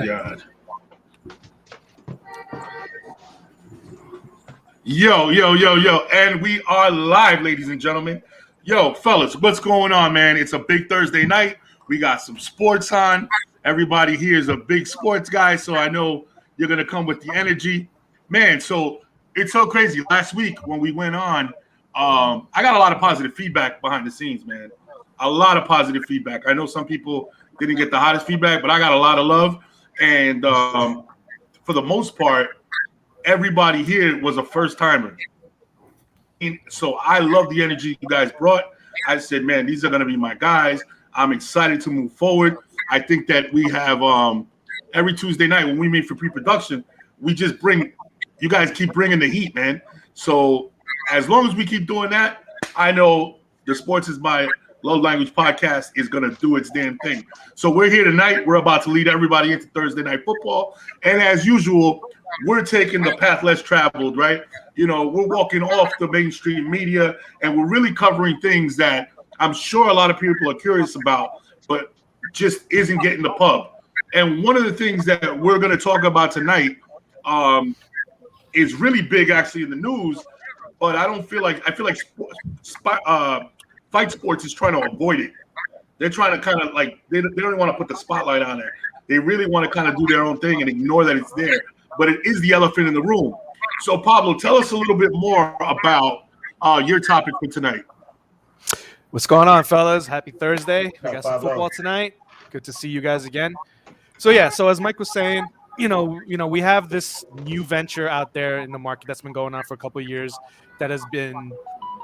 God. Yo. And we are live, ladies and gentlemen. Yo, fellas, what's going on, man? It's a big Thursday night. We got some sports on. Everybody here is a big sports guy, so I know you're going to come with the energy. Man, so it's so crazy. Last week when we went on, I got a lot of positive feedback behind the scenes, man. A lot of positive feedback. I know some people didn't get the hottest feedback, but I got a lot of love. And for the most part, everybody here was a first timer. So I love the energy you guys brought. I said, man, these are going to be my guys. I'm excited to move forward. I think that we have every Tuesday night when we meet for pre-production, we just bring – you guys keep bringing the heat, man. So as long as we keep doing that, I know the Sports is My Love Language podcast is going to do its damn thing. So we're here tonight. We're about to lead everybody into Thursday Night Football. And as usual, we're taking the path less traveled, right? You know, we're walking off the mainstream media, and we're really covering things that I'm sure a lot of people are curious about, but just isn't getting the pub. And one of the things that we're going to talk about tonight is really big actually in the news, but I feel like Fight Sports is trying to avoid it. They're trying to kind of like they don't even want to put the spotlight on it. They really want to kind of do their own thing and ignore that it's there. But it is the elephant in the room. So Pablo, tell us a little bit more about your topic for tonight. What's going on, fellas? Happy Thursday. We got some football tonight. Good to see you guys again. So as Mike was saying, you know, we have this new venture out there in the market that's been going on for a couple of years that has been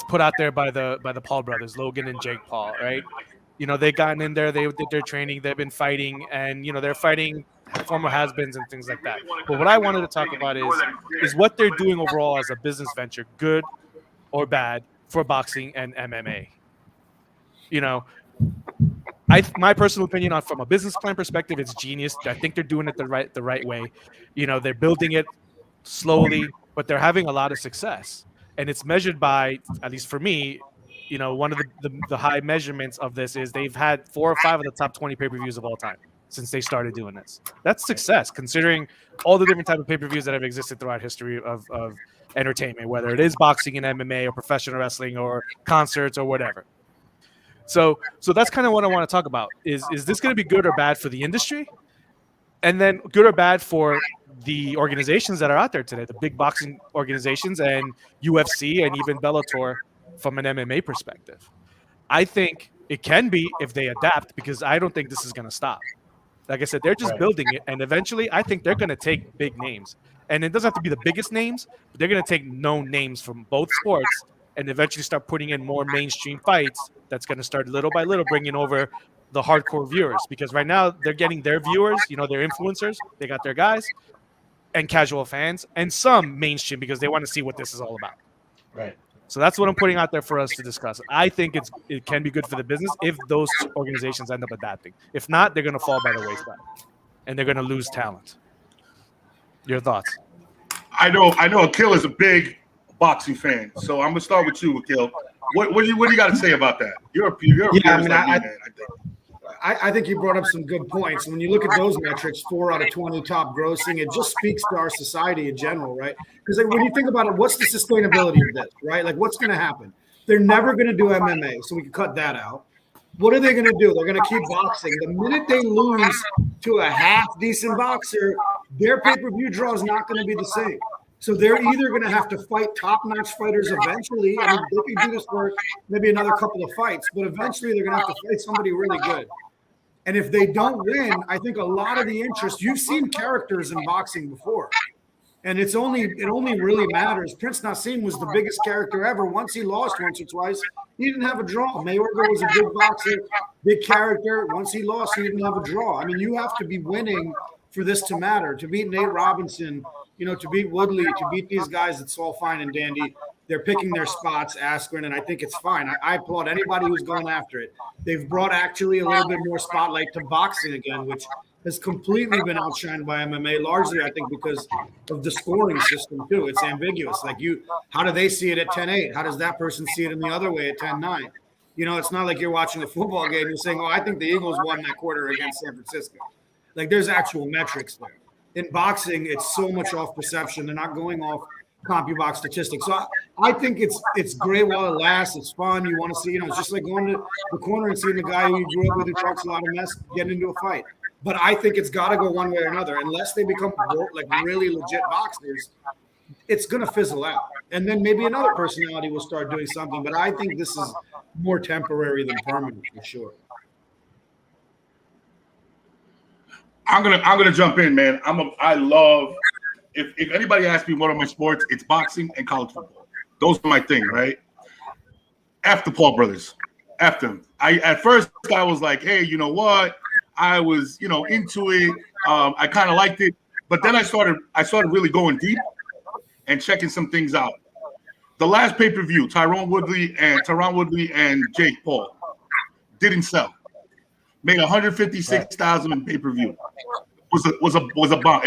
put out there by the Paul brothers, Logan and Jake Paul, right? You know, they've gotten in there, they did their training, they've been fighting, and, you know, they're fighting former has-beens and things like that. But what I wanted to talk about is what they're doing overall as a business venture, good or bad, for boxing and MMA. You know, my personal opinion from a business plan perspective, it's genius. I think they're doing it the right way. You know, they're building it slowly, but they're having a lot of success. And it's measured by, at least for me, you know, one of the high measurements of this is they've had 4 or 5 of the top 20 pay-per-views of all time since they started doing this. That's success, considering all the different type of pay-per-views that have existed throughout history of entertainment, whether it is boxing and MMA or professional wrestling or concerts or whatever. So that's kind of what I want to talk about. Is this going to be good or bad for the industry? And then good or bad for the organizations that are out there today, the big boxing organizations and UFC and even Bellator from an MMA perspective. I think it can be if they adapt, because I don't think this is going to stop. Like I said, they're just building it, and eventually I think they're going to take big names. And it doesn't have to be the biggest names, but they're going to take known names from both sports and eventually start putting in more mainstream fights that's going to start little by little bringing over the hardcore viewers. Because right now they're getting their viewers, you know, their influencers, they got their guys, and casual fans, and some mainstream because they want to see what this is all about. Right. So that's what I'm putting out there for us to discuss. I think it can be good for the business if those organizations end up adapting. If not, they're going to fall by the wayside, and they're going to lose talent. Your thoughts? I know Akil is a big boxing fan, so I'm gonna start with you, Akil. What do you got to say about that? I think you brought up some good points. When you look at those metrics, 4 out of 20 top grossing, it just speaks to our society in general, right? Because when you think about it, what's the sustainability of this, right? Like, what's going to happen? They're never going to do MMA, so we can cut that out. What are they going to do? They're going to keep boxing. The minute they lose to a half-decent boxer, their pay-per-view draw is not going to be the same. So they're either going to have to fight top-notch fighters eventually. I mean, they can do this for maybe another couple of fights, but eventually they're going to have to fight somebody really good. And if they don't win, I think a lot of the interest – you've seen characters in boxing before, and it only really matters. Prince Nassim was the biggest character ever. Once he lost once or twice, he didn't have a draw. Mayorga was a good boxer, big character. Once he lost, he didn't have a draw. I mean, you have to be winning for this to matter. To beat Nate Robinson, you know, to beat Woodley, to beat these guys, it's all fine and dandy. They're picking their spots, Askren, and I think it's fine. I applaud anybody who's going after it. They've brought actually a little bit more spotlight to boxing again, which has completely been outshined by MMA, largely, I think, because of the scoring system, too. It's ambiguous. Like, how do they see it at 10-8? How does that person see it in the other way at 10-9? You know, it's not like you're watching a football game and you're saying, oh, I think the Eagles won that quarter against San Francisco. Like there's actual metrics there. In boxing, it's so much off perception. They're not going off CompuBox statistics. So I think it's great while it lasts. It's fun. You want to see, it's just like going to the corner and seeing the guy who you grew up with who talks a lot of mess get into a fight. But I think it's got to go one way or another. Unless they become like really legit boxers, it's going to fizzle out. And then maybe another personality will start doing something. But I think this is more temporary than permanent for sure. I'm gonna jump in, man. I love if anybody asks me what are my sports, it's boxing and college football. Those are my thing, right? After Paul brothers, after them. At first I was like, hey, you know what? I was, into it. I kind of liked it, but then I started really going deep and checking some things out. The last pay-per-view, Tyron Woodley and Jake Paul didn't sell. Made 156,000 in pay-per-view. Was a bomb.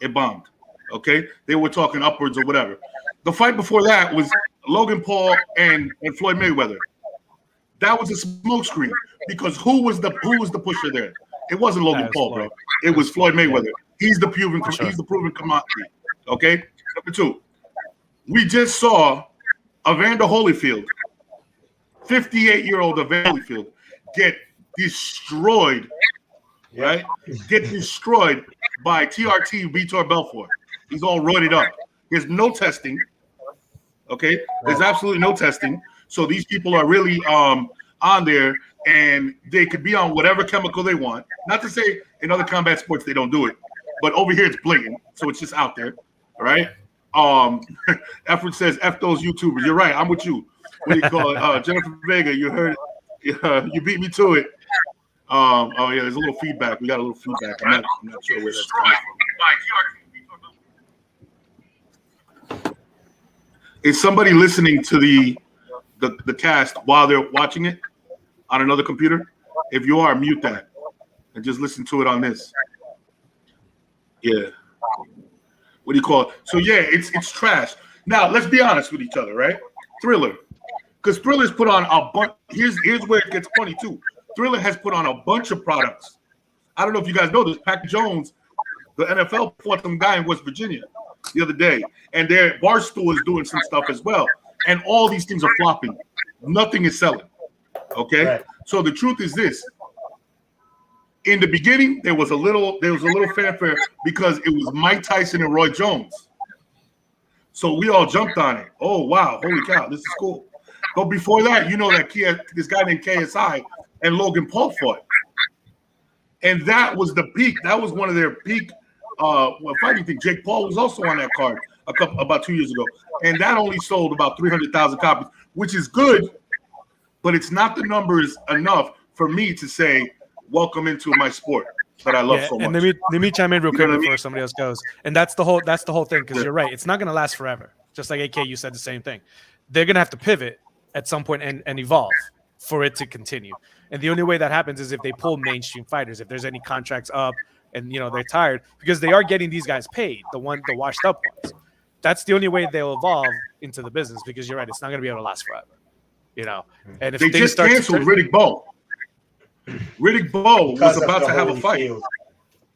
It bombed. Okay, they were talking upwards or whatever. The fight before that was Logan Paul and Floyd Mayweather. That was a smokescreen because who was the pusher there? It wasn't Logan Paul, bro. It was Floyd Mayweather. He's the proven commodity. Okay. Number two, we just saw Evander Holyfield, 58-year-old Evander Holyfield, get destroyed, right? Get destroyed by TRT Vitor Belfort. He's all roided up. There's no testing. Okay, there's absolutely no testing. So these people are really on there, and they could be on whatever chemical they want. Not to say in other combat sports they don't do it, but over here it's blatant, so it's just out there. All right. Effort says F those YouTubers. You're right. I'm with you. What do you call it? Jennifer Vega, you heard it. You beat me to it. Oh yeah, there's a little feedback. We got a little feedback. I'm not sure where that's coming from. Is somebody listening to the cast while they're watching it on another computer? If you are, mute that and just listen to it on this. Yeah. What do you call it? So yeah, it's trash. Now let's be honest with each other, right? Thriller, because Thriller's put on a bunch. Here's where it gets funny too. Thriller has put on a bunch of products. I don't know if you guys know this. Pac Jones, the NFL, fought some guy in West Virginia the other day, and their Barstool is doing some stuff as well. And all these things are flopping. Nothing is selling. Okay, right. So the truth is this: in the beginning, there was a little fanfare because it was Mike Tyson and Roy Jones. So we all jumped on it. Oh wow, holy cow, this is cool. But before that, that this guy named KSI and Logan Paul fought, and that was the peak. That was one of their peak fighting things. Jake Paul was also on that card about 2 years ago, and that only sold about 300,000 copies, which is good, but it's not the numbers enough for me to say welcome into my sport that I love so much. And let me chime in real quick before somebody else goes. And that's the whole thing, because you're right. It's not going to last forever. Just like AK, you said the same thing. They're going to have to pivot at some point and evolve for it to continue. And the only way that happens is if they pull mainstream fighters, if there's any contracts up and they're tired, because they are getting these guys paid, the washed up ones. That's the only way they'll evolve into the business, because you're right, it's not going to be able to last forever. And if they just canceled Riddick Bowe. Riddick Bowe was about to have a fight, field.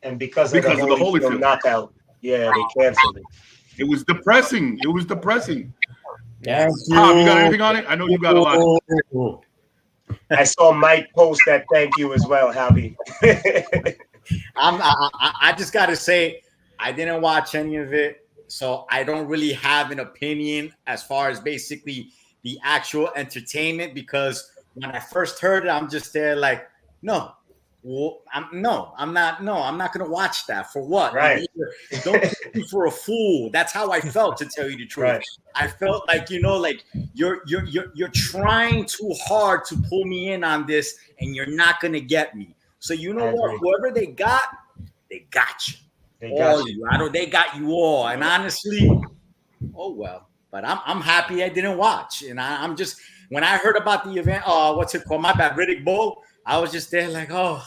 And because of the Holyfield knockout, they canceled it. It was depressing. Yeah. You got anything on it? I know you got a lot. I saw Mike post that thank you as well, Javi. I just got to say, I didn't watch any of it, so I don't really have an opinion as far as basically the actual entertainment, because when I first heard it, I'm just there like, I'm not going to watch that. For what? Right. Don't take me for a fool. That's how I felt, to tell you the truth. Right. I felt like, like you're trying too hard to pull me in on this, and you're not going to get me. So what? Whoever they got you. They got you all. And honestly, oh well. But I'm happy I didn't watch. And I'm just, when I heard about the event, what's it called? My bad, Riddick Bowe. I was just there like, oh,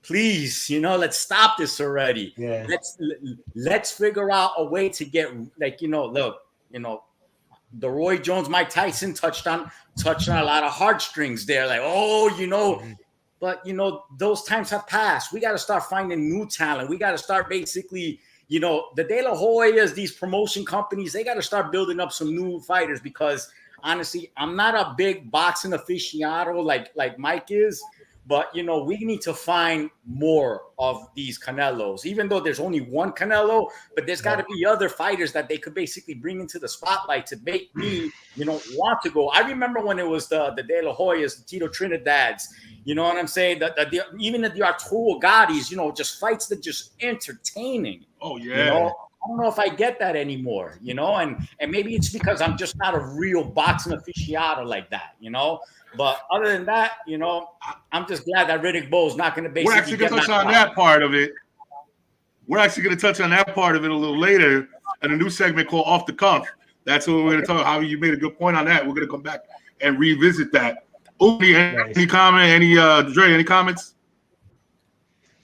please, let's stop this already. Yeah. Let's figure out a way to get, like, look, the Roy Jones, Mike Tyson touched on a lot of heartstrings there. Like, But, those times have passed. We got to start finding new talent. We got to start basically, the De La Hoyas, these promotion companies, they got to start building up some new fighters because, honestly, I'm not a big boxing aficionado like Mike is. But, we need to find more of these Canelos, even though there's only one Canelo. But there's got to be other fighters that they could basically bring into the spotlight to make me, want to go. I remember when it was the De La Hoyas, the Tito Trinidads, you know what I'm saying? Even the Arturo Gottis, just fights that just entertaining. Oh, yeah. I don't know if I get that anymore, and maybe it's because I'm just not a real boxing aficionado like that, But other than that, I'm just glad that Riddick Bowe is not going to basically. We're actually going to touch on that part of it. We're actually going to touch on that part of it a little later in a new segment called Off the Cuff. That's what we're going to talk about. You made a good point on that. We're going to come back and revisit that. Udi, any comment? Dre, any comments?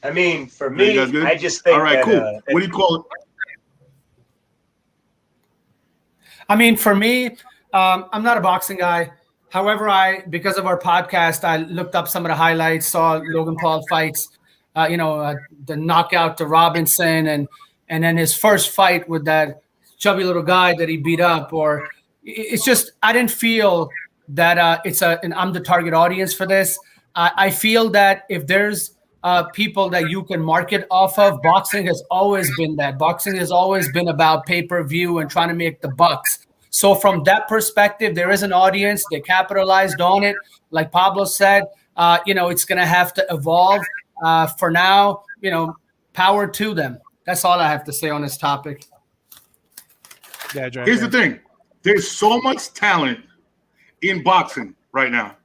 I mean, for me, I just think. All right, cool. What do you call it? I mean, for me, I'm not a boxing guy. However, because of our podcast, I looked up some of the highlights, saw Logan Paul fights, the knockout to Robinson, and then his first fight with that chubby little guy that he beat up. Or it's just I didn't feel that I'm the target audience for this. I feel that if there's people that you can market off of, boxing has always been that. Boxing has always been about pay-per-view and trying to make the bucks. So from that perspective, there is an audience. They capitalized on it. Like Pablo said, it's going to have to evolve. For now, power to them. That's all I have to say on this topic. Yeah, Dre, here's the thing. There's so much talent in boxing right now.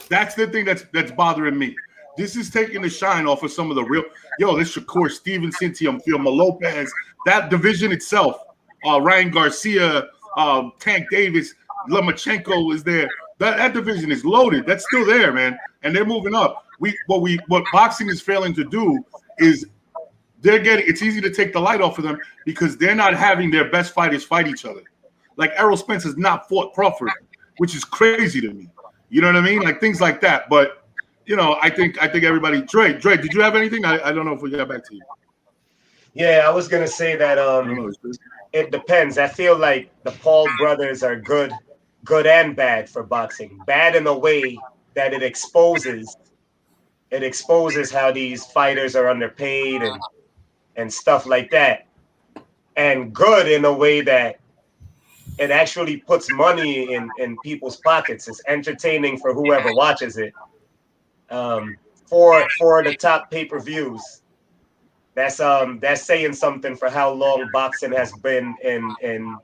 That's the thing that's bothering me. This is taking the shine off of some of the real. This Shakur Stevenson, Teofimo Lopez, that division itself. Ryan Garcia, Tank Davis, Lomachenko is there. That division is loaded. That's still there, man, and they're moving up. What boxing is failing to do is it's easy to take the light off of them because they're not having their best fighters fight each other. Like Errol Spence has not fought Crawford, which is crazy to me. You know what I mean? Like things like that. But I think everybody. Dre, did you have anything? I don't know if we got back to you. Yeah, I was gonna say that it depends. I feel like the Paul brothers are good and bad for boxing. Bad in a way that it exposes how these fighters are underpaid and stuff like that. And good in a way that it actually puts money in people's pockets. It's entertaining for whoever watches it. For the top pay-per-views. That's saying something for how long boxing has been in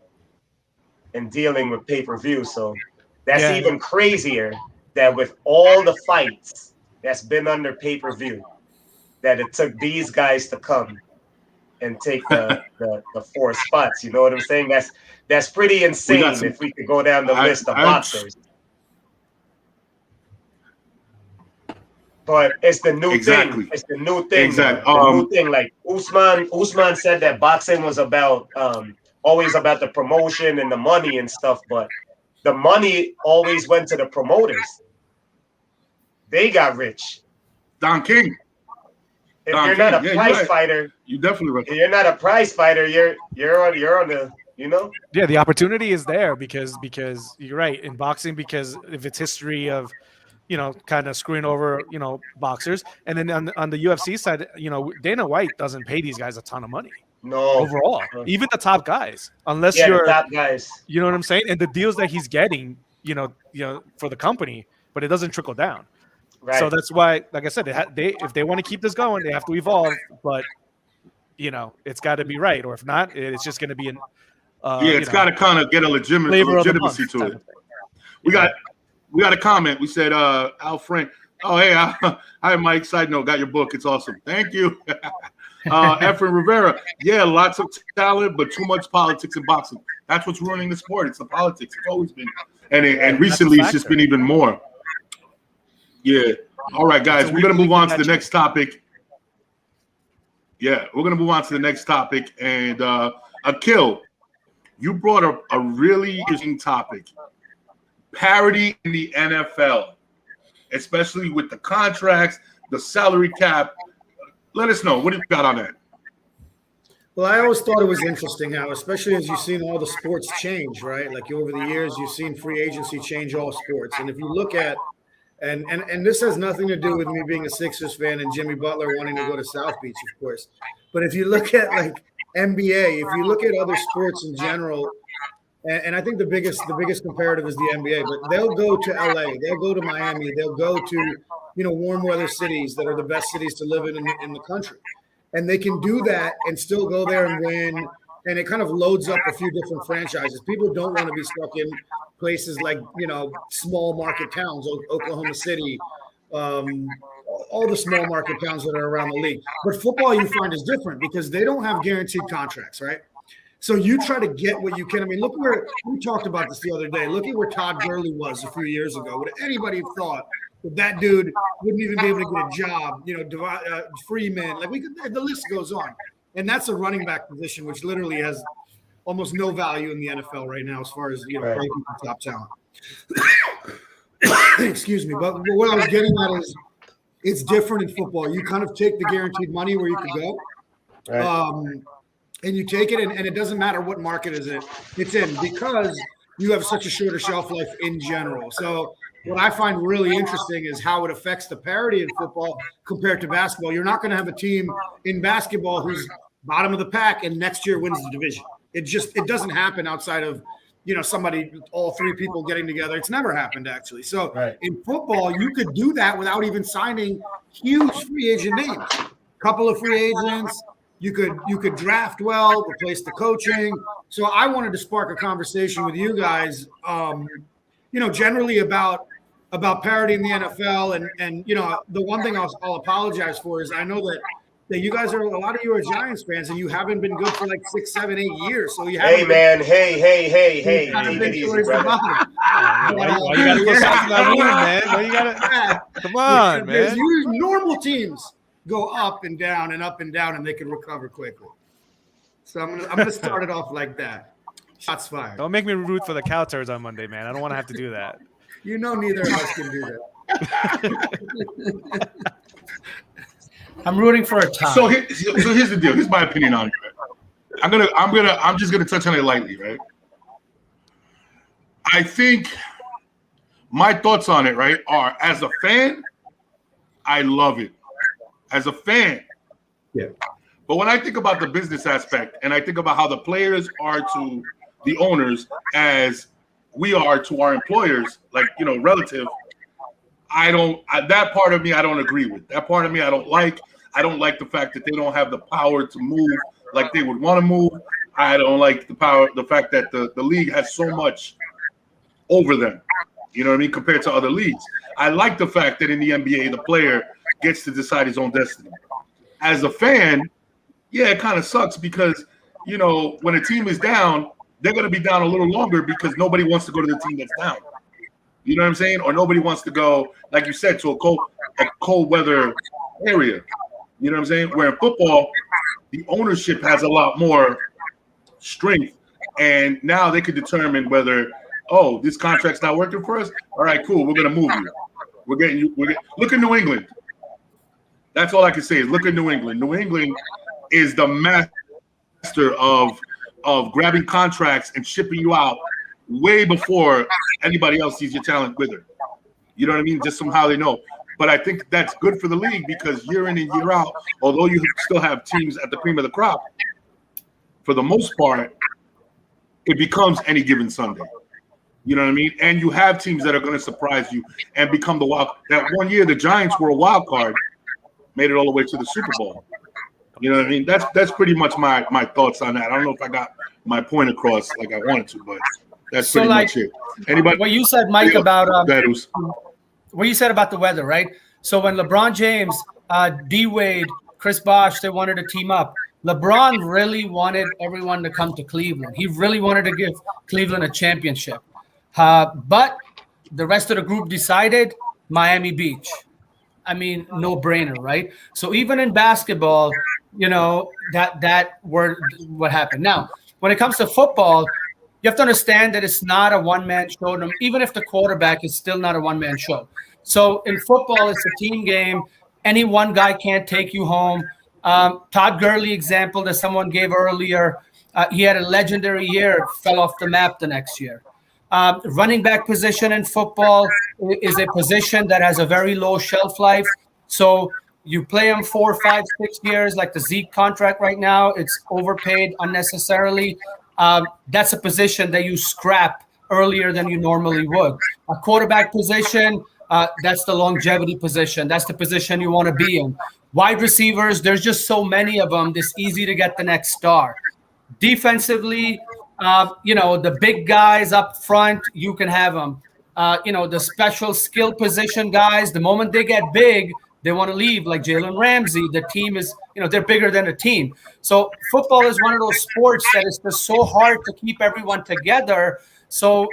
dealing with pay-per-view. So that's even crazier that with all the fights that's been under pay-per-view, that it took these guys to come and take the 4 spots. You know what I'm saying? That's pretty insane if we could go down the list of boxers. But it's the new thing. It's the new thing. Exactly. The new thing. Like Usman said that boxing was about always about the promotion and the money and stuff, but the money always went to the promoters. They got rich. Don King. If you're not a prize fighter, you definitely right. If you're not a prize fighter, you're on the Yeah, the opportunity is there because you're right in boxing because of its history of kind of screwing over, boxers. And then on the UFC side, Dana White doesn't pay these guys a ton of money. No. Overall. Even the top guys. Unless you're the top guys. You know what I'm saying? And the deals that he's getting, for the company, but it doesn't trickle down. Right. So that's why, like I said, if they want to keep this going, they have to evolve, but it's got to be right. Or if not, it's just going to be an it's got to kind of get a legitimacy to it. We got a comment. We said, Al Frank. Oh, hey, hi, Mike. Side note, got your book. It's awesome. Thank you. Efren Rivera. Yeah, lots of talent, but too much politics in boxing. That's what's ruining the sport. It's the politics. It's always been. And recently, it's just been even more. Yeah. All right, guys. We're going to move on to the next topic. Yeah, we're going to move on to the next topic. And Akil, you brought up a really interesting topic. Parody in the NFL. especially with the contracts, the salary cap. Let us know. What do you got on that? Well, I always thought it was interesting how, especially as you've seen all the sports change, right? Like over the years, you've seen free agency change all sports. And if you look at, and this has nothing to do with me being a Sixers fan and Jimmy Butler wanting to go to South Beach, of course. But if you look at like NBA, if you look at other sports in general, and I think the biggest comparative is the NBA, but they'll go to LA, they'll go to Miami, they'll go to, warm weather cities that are the best cities to live in the country. And they can do that and still go there and win. And it kind of loads up a few different franchises. People don't want to be stuck in places like, small market towns, Oklahoma City, all the small market towns that are around the league. But football, you find, is different because they don't have guaranteed contracts, right? So you try to get what you can. I mean, look where we talked about this the other day. Look at where Todd Gurley was a few years ago. Would anybody have thought that dude wouldn't even be able to get a job? Freeman, the list goes on. And that's a running back position, which literally has almost no value in the NFL right now as far as ranking top talent. Excuse me, but what I was getting at is it's different in football. You kind of take the guaranteed money where you could go. Right. And you take it, and it doesn't matter what market it's in because you have such a shorter shelf life in general. So what I find really interesting is how it affects the parity in football compared to basketball. You're not going to have a team in basketball who's bottom of the pack and next year wins the division. It doesn't happen outside of, all three people getting together. It's never happened, actually. So in football, you could do that without even signing huge free agent names. Couple of free agents. You could draft well, replace the coaching. So I wanted to spark a conversation with you guys, generally about parity in the NFL. And the one thing I'll apologize for is I know that you guys a lot of you are Giants fans and you haven't been good for like 6, 7, 8 years. So you haven't. Hey man, hey. Take it easy, brother. Why you gotta go south of that wound, man? Why you gotta? Come on, man. Normal teams go up and down, and they can recover quickly. So I'm gonna start it off like that. Shots fired. Don't make me root for the cow turds on Monday, man. I don't want to have to do that. Neither of us can do that. I'm rooting for a tie. So here's the deal. Here's my opinion on it. I'm just gonna touch on it lightly, right? I think my thoughts on it, right, are as a fan, I love it. As a fan. Yeah. But when I think about the business aspect and I think about how the players are to the owners as we are to our employers, relative, that part of me I don't agree with. That part of me I don't like. I don't like the fact that they don't have the power to move like they would want to move. I don't like the fact that the league has so much over them. You know what I mean? Compared to other leagues. I like the fact that in the NBA, the player gets to decide his own destiny. As a fan, yeah, it kind of sucks because, when a team is down, they're going to be down a little longer because nobody wants to go to the team that's down. You know what I'm saying? Or nobody wants to go, like you said, to a cold weather area. You know what I'm saying? Where in football, the ownership has a lot more strength. And now they could determine whether, this contract's not working for us. All right, cool. We're going to move you. We're getting you. Look at New England. That's all I can say is look at New England. New England is the master of grabbing contracts and shipping you out way before anybody else sees your talent with her. You know what I mean? Just somehow they know. But I think that's good for the league because year in and year out, although you still have teams at the cream of the crop, for the most part, it becomes any given Sunday. You know what I mean? And you have teams that are going to surprise you and become the wild. That one year, the Giants were a wild card, made it all the way to the Super Bowl. You know what I mean? That's pretty much my thoughts on that. I don't know if I got my point across like I wanted to, but that's pretty much it. Anybody? What you said, Mike, about what you said about the weather, right? So when LeBron James, D Wade, Chris Bosh, they wanted to team up. LeBron really wanted everyone to come to Cleveland. He really wanted to give Cleveland a championship. But the rest of the group decided Miami Beach. I mean, no brainer, right? So even in basketball, that were what happened. Now, when it comes to football, you have to understand that it's not a one-man show. Even if the quarterback is still not a one-man show. So in football, it's a team game. Any one guy can't take you home. Todd Gurley example that someone gave earlier, he had a legendary year, fell off the map the next year. Running back position in football is a position that has a very low shelf life. So you play them 4, 5, 6 years, like the Zeke contract right now. It's overpaid unnecessarily. That's a position that you scrap earlier than you normally would. A quarterback position, that's the longevity position. That's the position you want to be in. Wide receivers, there's just so many of them. It's easy to get the next star. Defensively, the big guys up front, you can have them. The special skill position guys, the moment they get big, they want to leave, like Jalen Ramsey. The team is, they're bigger than a team. So football is one of those sports that is just so hard to keep everyone together. So,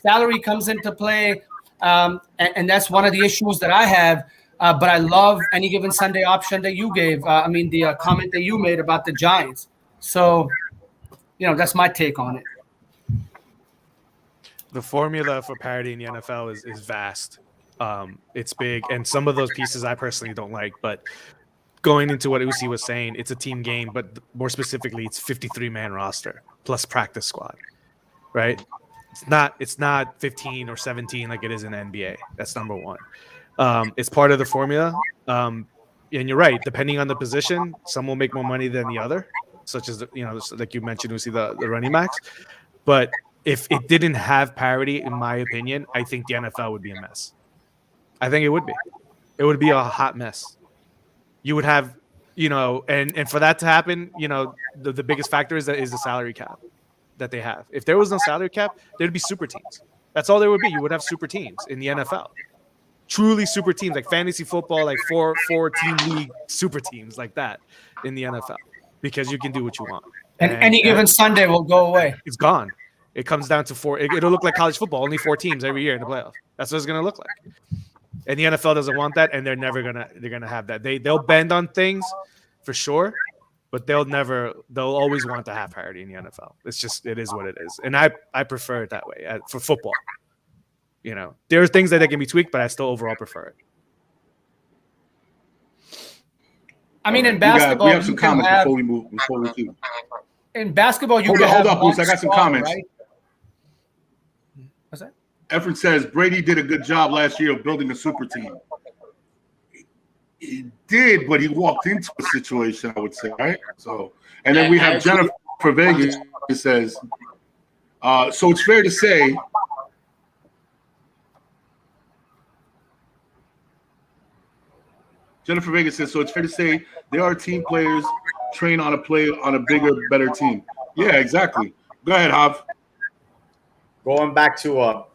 salary comes into play. And that's one of the issues that I have. But I love any given Sunday option that you gave. The comment that you made about the Giants. So, that's my take on it. The formula for parity in the NFL is vast. It's big, and some of those pieces I personally don't like. But going into what Uzi was saying, it's a team game, but more specifically, it's 53-man roster plus practice squad, right? It's not 15 or 17 like it is in the NBA. That's number one. It's part of the formula. And you're right. Depending on the position, some will make more money than the other, such as like you mentioned, Uzi, the running backs. But if it didn't have parity, in my opinion, I think the NFL would be a mess. I think it would be. It would be a hot mess. You would have, and for that to happen, the biggest factor is the salary cap that they have. If there was no salary cap, there'd be super teams. That's all there would be. You would have super teams in the NFL. Truly super teams, like fantasy football, like four team league super teams like that in the NFL, because you can do what you want. And any given Sunday will go away. It's gone. It comes down to 4. It'll look like college football, only 4 teams every year in the playoff. That's what it's going to look like. And the NFL doesn't want that, and they're gonna have that. They'll bend on things for sure, but they'll always want to have parity in the NFL. It is what it is. And I prefer it that way for football. There are things that can be tweaked, but I still overall prefer it. I mean, in basketball, we have some comments before we move. In basketball, hold up, Bruce. I got some comments. Right? What's that? Efren says Brady did a good job last year of building a super team. He did, but he walked into a situation, I would say, right? So, and then we have Jennifer Vegas who says, so it's fair to say Jennifer Vegas says, so it's fair to say there are team players train on a bigger, better team. Yeah, exactly. Go ahead, Hav. Going back to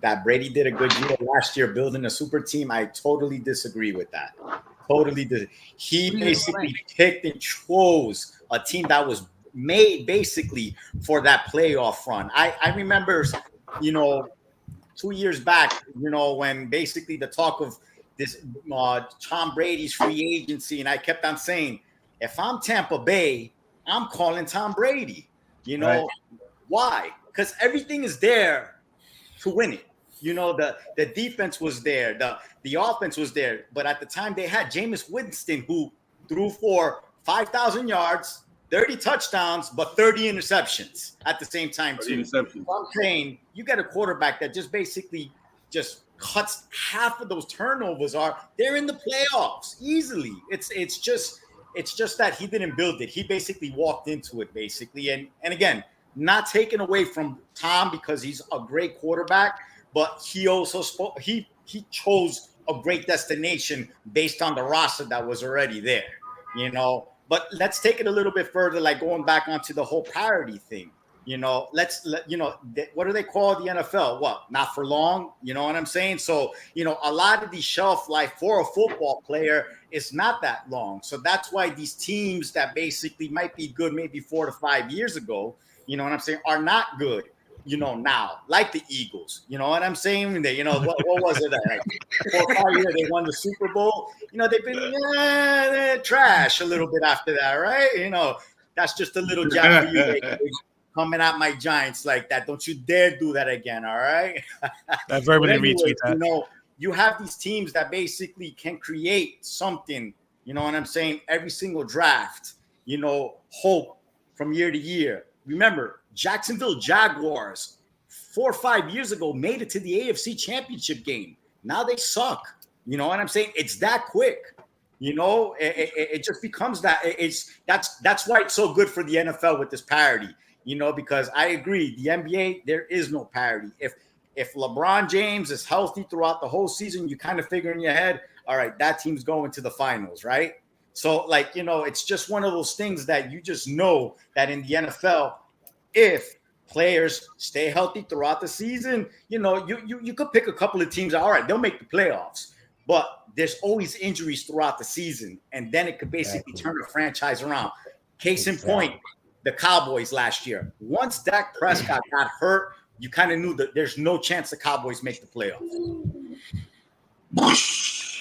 that Brady did a good job last year building a super team. I totally disagree with that. Totally did. He basically picked and chose a team that was made basically for that playoff run. I remember, 2 years back, when basically the talk of this Tom Brady's free agency, and I kept on saying, if I'm Tampa Bay, I'm calling Tom Brady. Right. Why? Because everything is there to win it. The defense was there, the offense was there, but at the time they had Jameis Winston, who threw for 5,000 yards, 30 touchdowns, but 30 interceptions at the same time too. So I'm saying you got a quarterback that just basically just cuts half of those turnovers. They're in the playoffs easily. It's just that he didn't build it. He basically walked into it basically, and again, not taken away from Tom because he's a great quarterback, but he also he chose a great destination based on the roster that was already there, But let's take it a little bit further, like going back onto the whole parity thing. What do they call the NFL? What? Not for long? You know what I'm saying? So, a lot of the shelf life for a football player is not that long. So that's why these teams that basically might be good maybe 4 to 5 years ago, you know what I'm saying, are not good, now, like the Eagles. You know what I'm saying? They, what was it? Like 4 or 5 years they won the Super Bowl. They've been they're trash a little bit after that, right? That's just a little jab for you. Coming at my Giants like that. Don't you dare do that again, all right? I verbally retweet that. you have these teams that basically can create something, you know what I'm saying, every single draft, you know, hope from year to year. Remember, Jacksonville Jaguars 4 or 5 years ago made it to the AFC Championship game. Now they suck. You know what I'm saying? It's that quick. You know, it just becomes that. That's why it's so good for the NFL with this parity. You know, because I agree, the NBA, there is no parity. If LeBron James is healthy throughout the whole season, you kind of figure in your head, all right, that team's going to the finals, right? So, like, you know, it's just one of those things that you just know that in the NFL, if players stay healthy throughout the season, you know, you could pick a couple of teams. All right, they'll make the playoffs. But there's always injuries throughout the season, and then it could basically turn a franchise around. Case in point, the Cowboys last year. Once Dak Prescott got hurt, you kind of knew that there's no chance the Cowboys make the playoffs.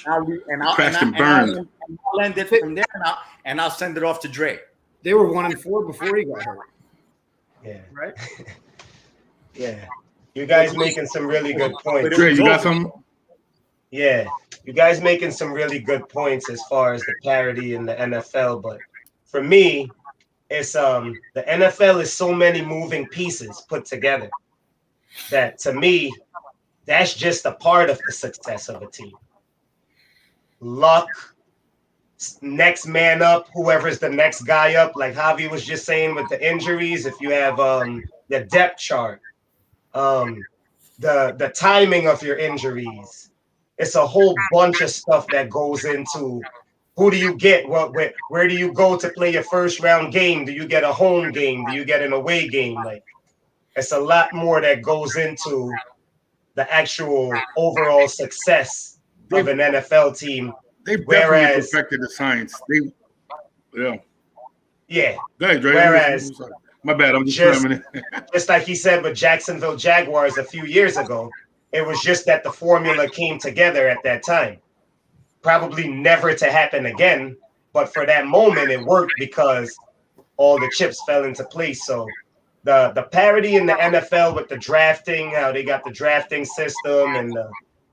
I'll end it from there, and I'll send it off to Dre. They were 1-4 before he got hurt. Yeah. Right? Yeah. You guys making some really good points. Dre, you got some? Yeah. You guys making some really good points as far as the parity in the NFL, but for me, it's the NFL is so many moving pieces put together that to me, that's just a part of the success of a team. Luck, next man up, whoever's the next guy up, like Javi was just saying with the injuries, if you have the depth chart, the timing of your injuries, it's a whole bunch of stuff that goes into who do you get, where do you go to play your first round game? Do you get a home game? Do you get an away game? Like, it's a lot more that goes into the actual overall success of an NFL team. They've definitely perfected the science. Yeah. Go ahead, Dre. Whereas, my bad, I'm just like he said with Jacksonville Jaguars a few years ago, it was just that the formula came together at that time. Probably never to happen again, but for that moment it worked because all the chips fell into place. So the parity in the NFL with the drafting, how they got the drafting system and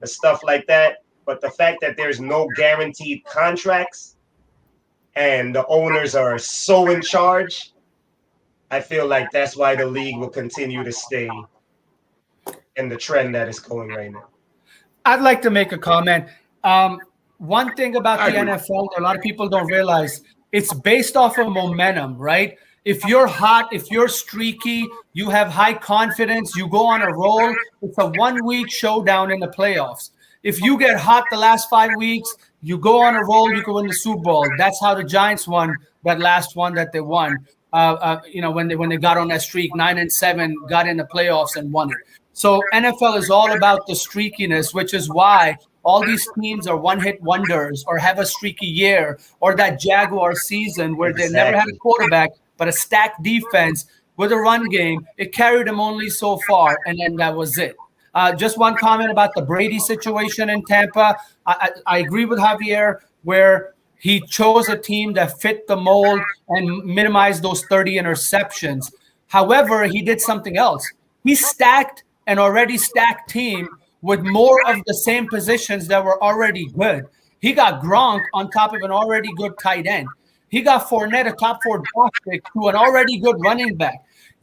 the stuff like that, but the fact that there's no guaranteed contracts and the owners are so in charge, I feel like that's why the league will continue to stay in the trend that is going right now. I'd like to make a comment. One thing about the NFL, a lot of people don't realize, it's based off of momentum, right? If you're hot, if you're streaky, you have high confidence, you go on a roll, it's a 1 week showdown in the playoffs. If you get hot the last 5 weeks, you go on a roll, you can win the Super Bowl. That's how the Giants won that last one that they won. You know, when they got on that streak, 9-7, got in the playoffs and won it. So NFL is all about the streakiness, which is why all these teams are one-hit wonders or have a streaky year, or that Jaguar season where they never had a quarterback, but a stacked defense with a run game. It carried them only so far, and then that was it. Just one comment about the Brady situation in Tampa. I agree with Javier where he chose a team that fit the mold and minimized those 30 interceptions. However, he did something else. He stacked an already stacked team with more of the same positions that were already good. He got Gronk on top of an already good tight end. He got Fournette, a top 4 draft pick, to an already good running back.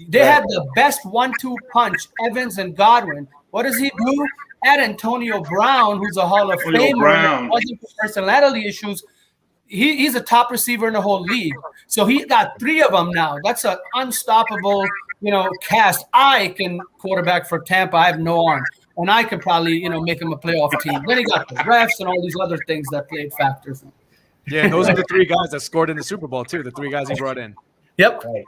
They had the best 1-2 punch, Evans and Godwin. What does he do? Add Antonio Brown, who's a Hall of Famer. Wasn't for personality issues. He's a top receiver in the whole league. So he got 3 of them now. That's an unstoppable, cast. I can quarterback for Tampa. I have no arm. And I could probably, make him a playoff team. Then he got the refs and all these other things that played factors. Yeah, and those are the 3 guys that scored in the Super Bowl too. The 3 guys he brought in. Yep. Right.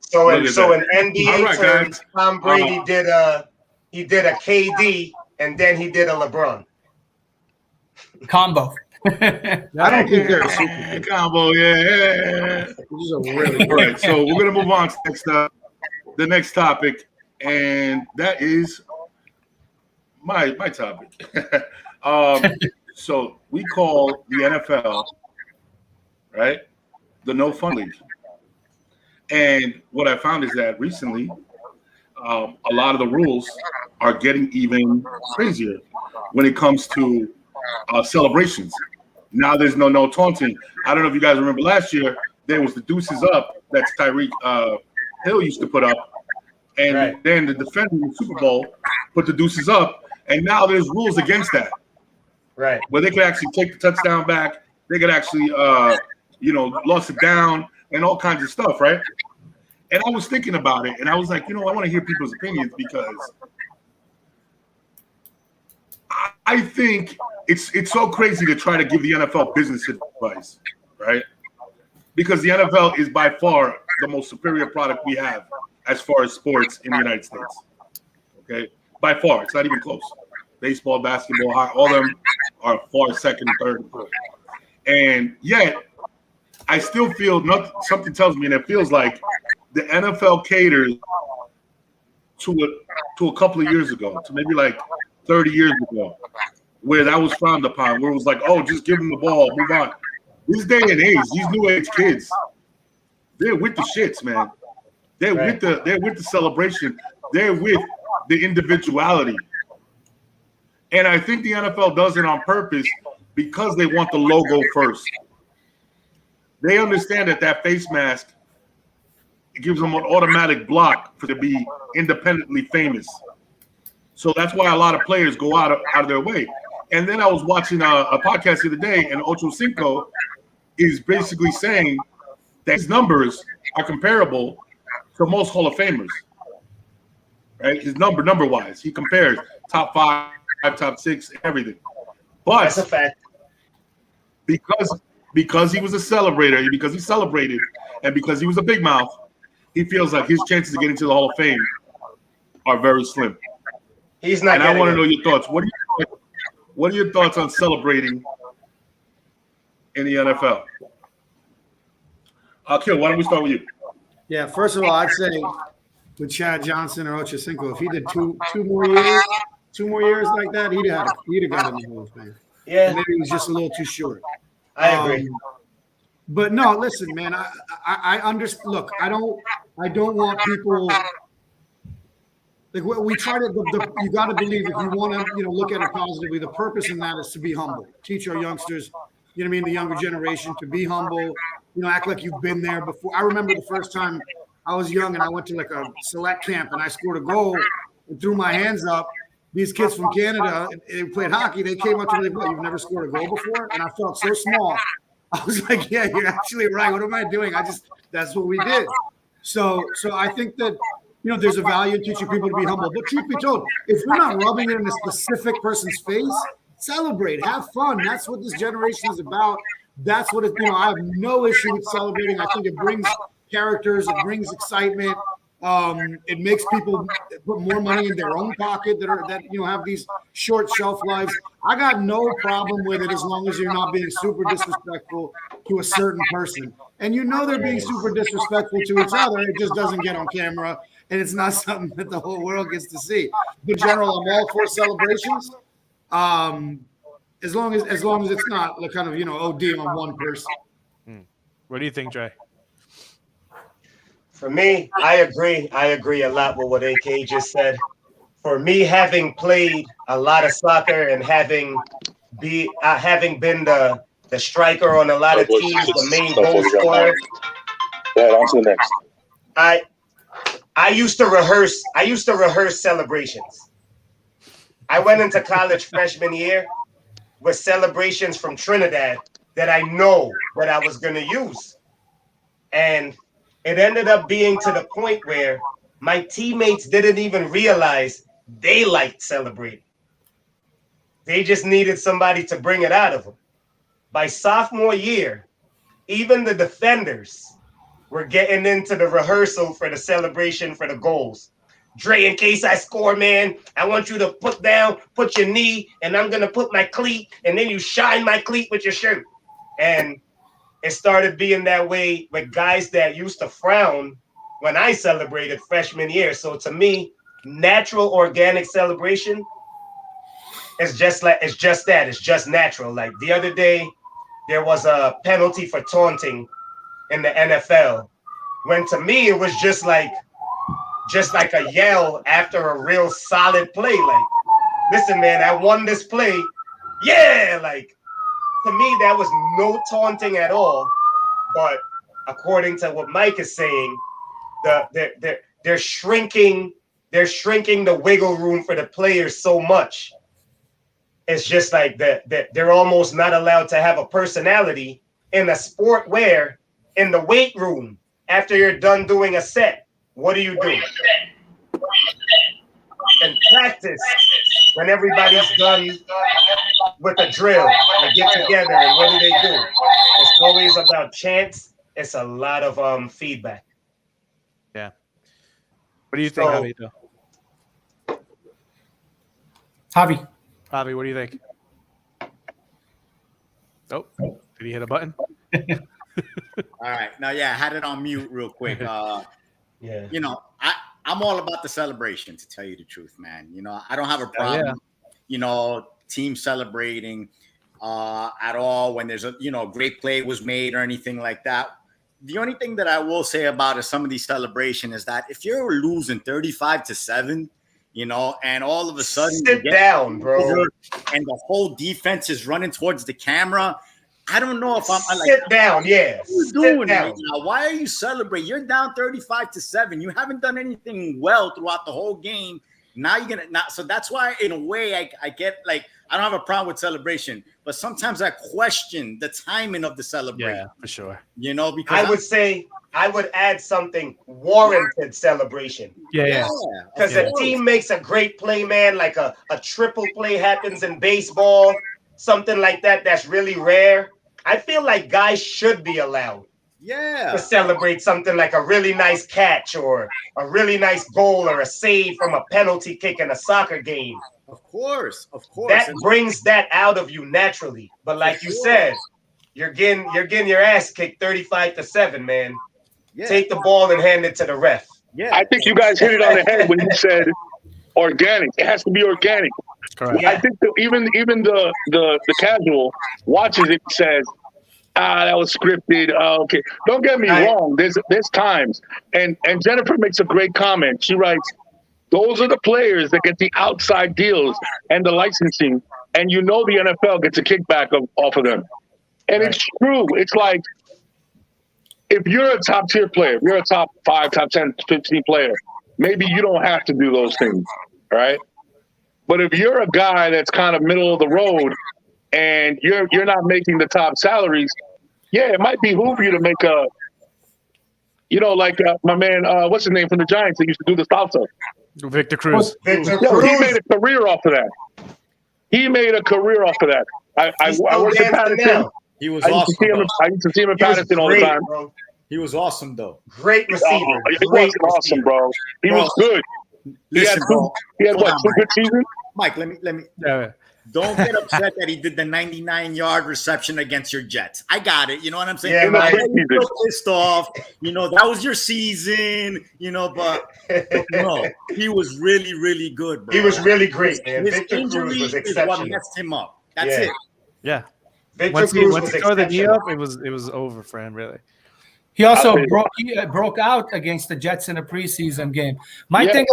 So in NBA terms, Tom Brady did a KD and then he did a LeBron combo. I don't think they're a super combo. Yeah. This is a really all right. So we're gonna move on to the next topic, and that is my topic. So we call the NFL, right, the No Fun League. And what I found is that recently, a lot of the rules are getting even crazier when it comes to celebrations. Now there's no taunting. I don't know if you guys remember last year, there was the deuces up that Tyreek Hill used to put up. And then the defender in the Super Bowl put the deuces up. And now there's rules against that. Right. Where they could actually take the touchdown back. They could actually, lost it down and all kinds of stuff, right? And I was thinking about it, and I was like, I want to hear people's opinions because I think it's so crazy to try to give the NFL business advice, right? Because the NFL is by far the most superior product we have as far as sports in the United States. Okay? By far. It's not even close. Baseball, basketball, hockey, all of them are far second, third, and fourth. And yet, I still feel something tells me, and it feels like the NFL caters to a couple of years ago, to maybe like 30 years ago, where that was frowned upon, where it was like, oh, just give them the ball, move on. This day and age, these new age kids, they're with the shits, man. They're with the celebration. They're with the individuality. And I think the NFL does it on purpose because they want the logo first. They understand that face mask, it gives them an automatic block to be independently famous. So that's why a lot of players go out of their way. And then I was watching a podcast the other day, and Ocho Cinco is basically saying that his numbers are comparable to most Hall of Famers. Right? His number-wise. He compares top 5, top 6, everything. But that's a fact. Because he was a celebrator, because he celebrated, and because he was a big mouth, he feels like his chances of getting to the Hall of Fame are very slim. He's not. And I want to know your thoughts. What are your thoughts on celebrating in the NFL? Kill, why don't we start with you? Yeah, first of all, I'd say with Chad Johnson or Ocho Cinco, if he did two more years like that, he'd have gotten the Hall of Fame. Yeah, and maybe he was just a little too short. I agree. But no, listen, man. I understand. Look, I don't want people. Like we try to. You got to believe if you want to, look at it positively. The purpose in that is to be humble. Teach our youngsters, the younger generation, to be humble. Act like you've been there before. I remember the first time I was young and I went to like a select camp and I scored a goal and threw my hands up. These kids from Canada, they played hockey. They came up to me like, "You've never scored a goal before?" And I felt so small. I was like, "Yeah, you're actually right. What am I doing? That's what we did." So I think that there's a value in teaching people to be humble. But truth be told, if you're not rubbing it in a specific person's face, celebrate, have fun. That's what this generation is about. That's what it. I have no issue with celebrating. I think it brings characters. It brings excitement. It makes people put more money in their own pocket that have these short shelf lives. I got no problem with it as long as you're not being super disrespectful to a certain person. And they're being super disrespectful to each other. It just doesn't get on camera, and it's not something that the whole world gets to see. In general, I'm all for celebrations, as long as it's not like kind of OD on one person. What do you think, Dre? For me, I agree. I agree a lot with what AK just said. For me, having played a lot of soccer and having been the striker on a lot of teams, the main goal scorer. Yeah, on to the next. I used to rehearse celebrations. I went into college freshman year with celebrations from Trinidad that I know that I was going to use. And it ended up being to the point where my teammates didn't even realize they liked celebrating. They just needed somebody to bring it out of them. By sophomore year, even the defenders were getting into the rehearsal for the celebration for the goals. Dre, in case I score, man, I want you to put your knee, and I'm going to put my cleat, and then you shine my cleat with your shirt. And it started being that way with guys that used to frown when I celebrated freshman year. So to me, natural, organic celebration is just that. It's just natural. Like the other day, there was a penalty for taunting in the NFL. When to me, it was just like just like a yell after a real solid play. Like, listen, man, I won this play. Yeah, like, to me, that was no taunting at all. But according to what Mike is saying, they're shrinking the wiggle room for the players so much. It's just like that they're almost not allowed to have a personality in a sport where in the weight room, after you're done doing a set, what do you do? In practice, when everybody's done with a drill, they get together and what do? It's always about chants. It's a lot of feedback. Yeah. What do you think, Javi? Javi, what do you think? Oh, did he hit a button? All right. Now, yeah, I had it on mute real quick. Yeah. You know, I'm all about the celebration, to tell you the truth, man. You know, I don't have a problem, you know, team celebrating at all when there's a, you know, great play was made or anything like that. The only thing that I will say about some of these celebrations is that if you're losing 35-7, you know, and all of a sudden sit down, bro, and the whole defense is running towards the camera, I don't know if I'm like, sit down. Yeah, what are you doing right now? Why are you celebrating? You're down 35-7. You haven't done anything well throughout the whole game. Now you're gonna not. So that's why, in a way, I get like I don't have a problem with celebration, but sometimes I question the timing of the celebration. Yeah, for sure. You know, because I would add something warranted celebration. Yeah. Because a team makes a great play, man, like a triple play happens in baseball, something like that. That's really rare. I feel like guys should be allowed. To celebrate something like a really nice catch or a really nice goal or a save from a penalty kick in a soccer game. Of course. That brings that out of you naturally. But like you said, you're getting your ass kicked 35-7, man. Yeah. Take the ball and hand it to the ref. Yeah. I think you guys hit it on the head when you said organic. It has to be organic. Correct. I think that even the casual watches it and says, that was scripted. Okay. Don't get me wrong. There's times. And Jennifer makes a great comment. She writes, those are the players that get the outside deals and the licensing. And you know the NFL gets a kickback off of them. And it's true. It's like, if you're a top tier player, if you're a top 5, top 10, 15 player, maybe you don't have to do those things, right? But if you're a guy that's kind of middle of the road and you're not making the top salaries, it might behoove you to make a, you know, like my man, what's his name from the Giants that used to do the salsa? Victor Cruz. He made a career off of that. I worked at Patterson. He was awesome. I used to see him in Patterson all the time. Bro. He was awesome, though. Great receiver. He was awesome, bro. He was good. Listen, he had what, 2 good seasons? Mike, let me. Don't get upset that he did the 99-yard reception against your Jets. I got it. You know what I'm saying? Yeah, Mike. You're pissed off. You know, that was your season, you know, but no, he was really, really good, bro. He was really great, man. His Victor injury Cruz was is exceptional. what messed him up. That's it. Yeah. Victor Cruz once was he tore the knee up, exceptional. it was over for him, really. He also broke out against the Jets in a preseason game. My thing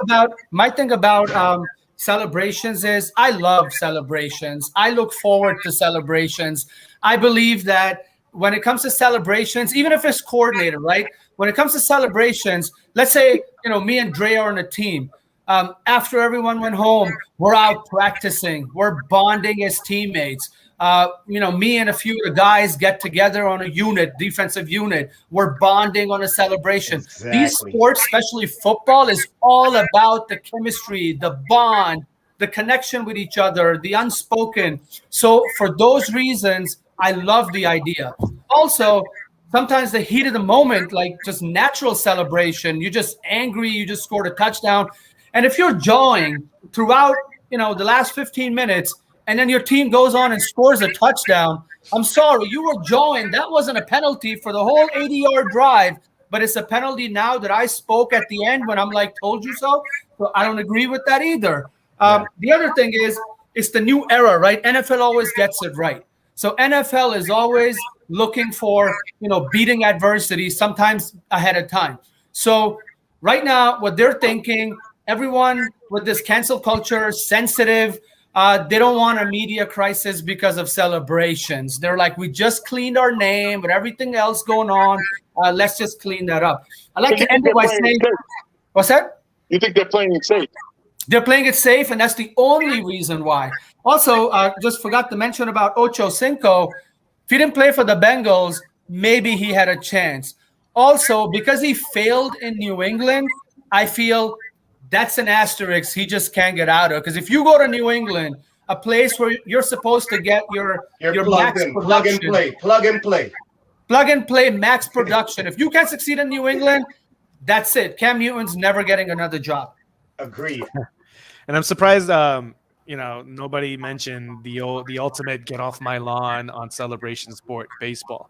about celebrations is I love celebrations. I look forward to celebrations. I believe that when it comes to celebrations, even if it's coordinated, right? When it comes to celebrations, let's say, you know, me and Dre are on a team. After everyone went home, we're out practicing. We're bonding as teammates. You know, me and a few of the guys get together on a unit, defensive unit. We're bonding on a celebration. Exactly. These sports, especially football, is all about the chemistry, the bond, the connection with each other, the unspoken. So for those reasons, I love the idea. Also, sometimes the heat of the moment, like just natural celebration, you're just angry, you just scored a touchdown. And if you're jawing throughout, you know, the last 15 minutes, and then your team goes on and scores a touchdown, I'm sorry, you were jawing. That wasn't a penalty for the whole 80-yard drive, but it's a penalty now that I spoke at the end when I'm like, told you so. So I don't agree with that either. The other thing is, it's the new era, right? NFL always gets it right. So NFL is always looking for, you know, beating adversity, sometimes ahead of time. So Right now, what they're thinking, everyone with this cancel culture, sensitive, they don't want a media crisis because of celebrations. They're like, we just cleaned our name with everything else going on. Let's just clean that up. I'd like to end it by saying, what's that? You think they're playing it safe? They're playing it safe, and that's the only reason why. Also, just forgot to mention about Ocho Cinco. If he didn't play for the Bengals, maybe he had a chance. Also, because he failed in New England, I feel that's an asterisk he just can't get out of. Because if you go to New England, a place where you're supposed to get your max production, plug and play max production. If you can't succeed in New England, that's it. Cam Newton's never getting another job. Agreed. And I'm surprised, nobody mentioned the ultimate get off my lawn on celebration sport, baseball.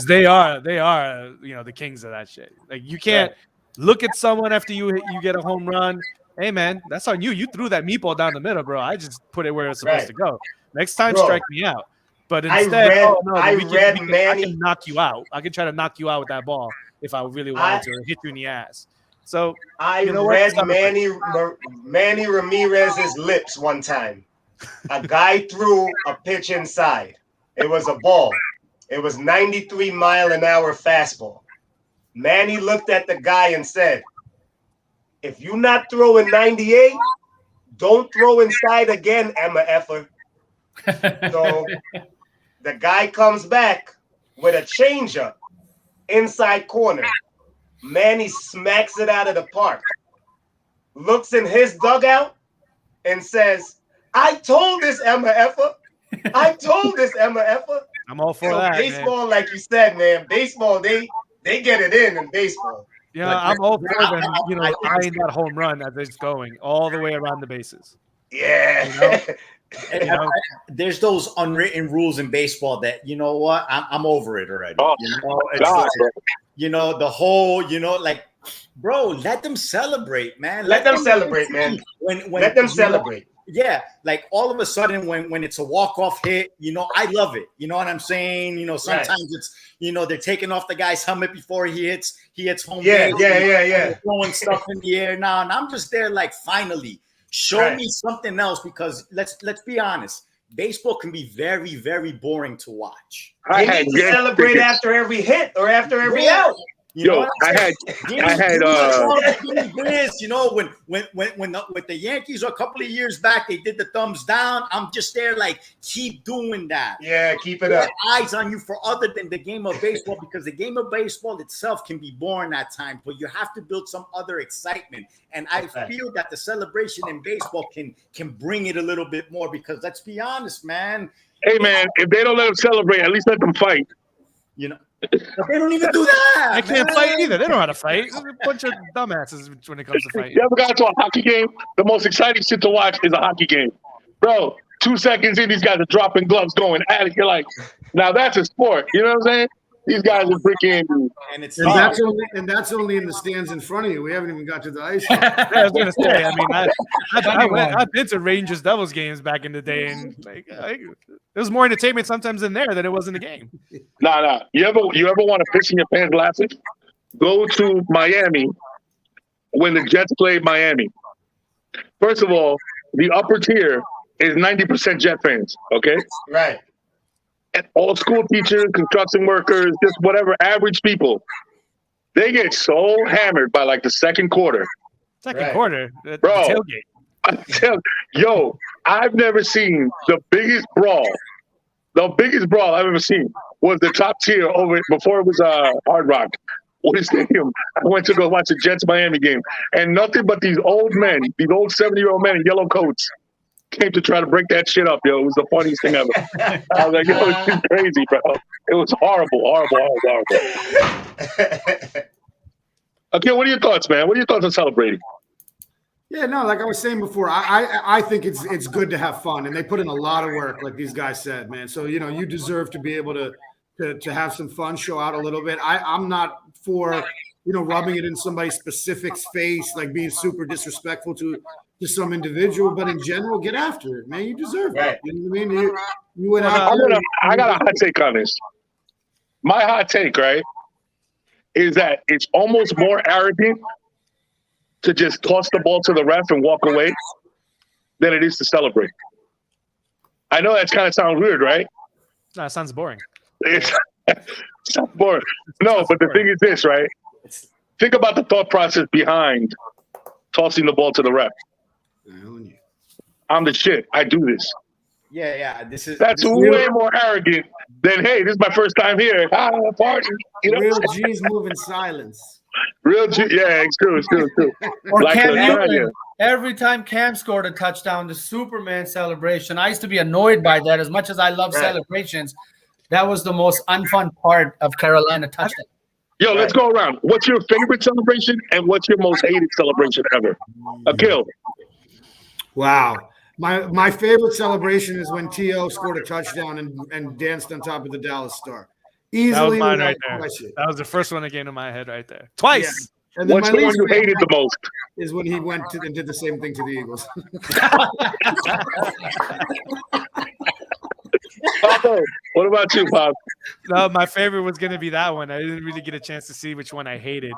They are, the kings of that shit. Like, you can't look at someone after you get a home run. Hey man, that's on you. You threw that meatball down the middle, bro. I just put it where it's supposed to go. Next time, strike me out. But instead, I can knock you out. I can try to knock you out with that ball if I really wanted to, or hit you in the ass. So I read Manny Ramirez's lips one time. A guy threw a pitch inside. It was a ball. It was 93-mile-an-hour fastball. Manny looked at the guy and said, if you're not throwing 98, don't throw inside again, Emma Effer. So the guy comes back with a changeup inside corner. Manny smacks it out of the park. Looks in his dugout and says, I told this Emma Effer. I told this Emma Effer. I'm all for that. Baseball, man. like you said, man. Baseball, they get it in baseball. Yeah, I'm all for them. Eyeing that home run as it's going all the way around the bases. Yeah. There's those unwritten rules in baseball that, you know what, I'm over it already. Oh, the whole, bro, let them celebrate, man. Let them celebrate, man. Let them celebrate. Yeah, like all of a sudden when it's a walk-off hit, I love it. You know what I'm saying? Sometimes it's, they're taking off the guy's helmet before he hits home. Yeah. Throwing stuff in the air now. And I'm just there like, finally, show me something else, because let's be honest. Baseball can be very, very boring to watch. You need to celebrate after every hit or after every out. I had when with the Yankees a couple of years back, they did the thumbs down. I'm just there like, keep doing that. Yeah, keep it up. Eyes on you for other than the game of baseball, because the game of baseball itself can be boring at times, but you have to build some other excitement. And I feel that the celebration in baseball can bring it a little bit more, because let's be honest, man. Hey man, if they don't let them celebrate, at least let them fight. They don't even do that. They can't fight either. They don't know how to fight. They're a bunch of dumbasses when it comes to fighting. You ever got to a hockey game? The most exciting shit to watch is a hockey game. Bro, 2 seconds in, these guys are dropping gloves, going at it. You're like, now that's a sport. You know what I'm saying? These guys are freaking. And that's only in the stands in front of you. We haven't even got to the ice. I was going to say, I've been to Rangers Devils games back in the day, and there was more entertainment sometimes in there than it was in the game. Nah. You ever want to piss in your pants laughing? Go to Miami when the Jets played Miami. First of all, the upper tier is 90% Jet fans, okay? Right. And all school teachers, construction workers, just whatever, average people, they get so hammered by like the second quarter. Quarter? Bro, tailgate. I've never seen the biggest brawl. The biggest brawl I've ever seen was the top tier over before it was Hard Rock. What stadium? I went to go watch the Jets Miami game, and nothing but these old men, these old 70-year-old men in yellow coats, came to try to break that shit up, yo. It was the funniest thing ever. I was like, yo, it's crazy, bro. It was horrible. Okay, what are your thoughts, man? What are your thoughts on celebrating? Yeah, no, like I was saying before, I think it's good to have fun, and they put in a lot of work, like these guys said, man. So, you deserve to be able to have some fun, show out a little bit. I'm not for, rubbing it in somebody's specific's face, like being super disrespectful to some individual, but in general, get after it, man. You deserve it. You know what I mean? You went out. I got a hot take on this. My hot take, right? is that it's almost more arrogant to just toss the ball to the ref and walk away than it is to celebrate. I know that kind of sounds weird, right? No, it sounds boring. It's boring. No, but the thing is this, right? Think about the thought process behind tossing the ball to the ref. I'm the shit. I do this. Yeah. That's way more arrogant than, hey, this is my first time here. Party. You know? Real G's move in silence. Real G. Yeah, it's true. Or Like Cam lasagna. Newton. Every time Cam scored a touchdown, the Superman celebration, I used to be annoyed by that. As much as I love celebrations, that was the most unfun part of Carolina touchdown. Yo, let's go around. What's your favorite celebration and what's your most hated celebration ever? Akil. Wow. My favorite celebration is when T.O. scored a touchdown and danced on top of the Dallas Star. Easily, That was mine without right there. question. That was the first one that came to my head right there. Twice. Yeah. And then What's my the one least you favorite hated the most? is when he went to and did the same thing to the Eagles. Pablo, what about you, Pop? No, my favorite was going to be that one. I didn't really get a chance to see which one I hated.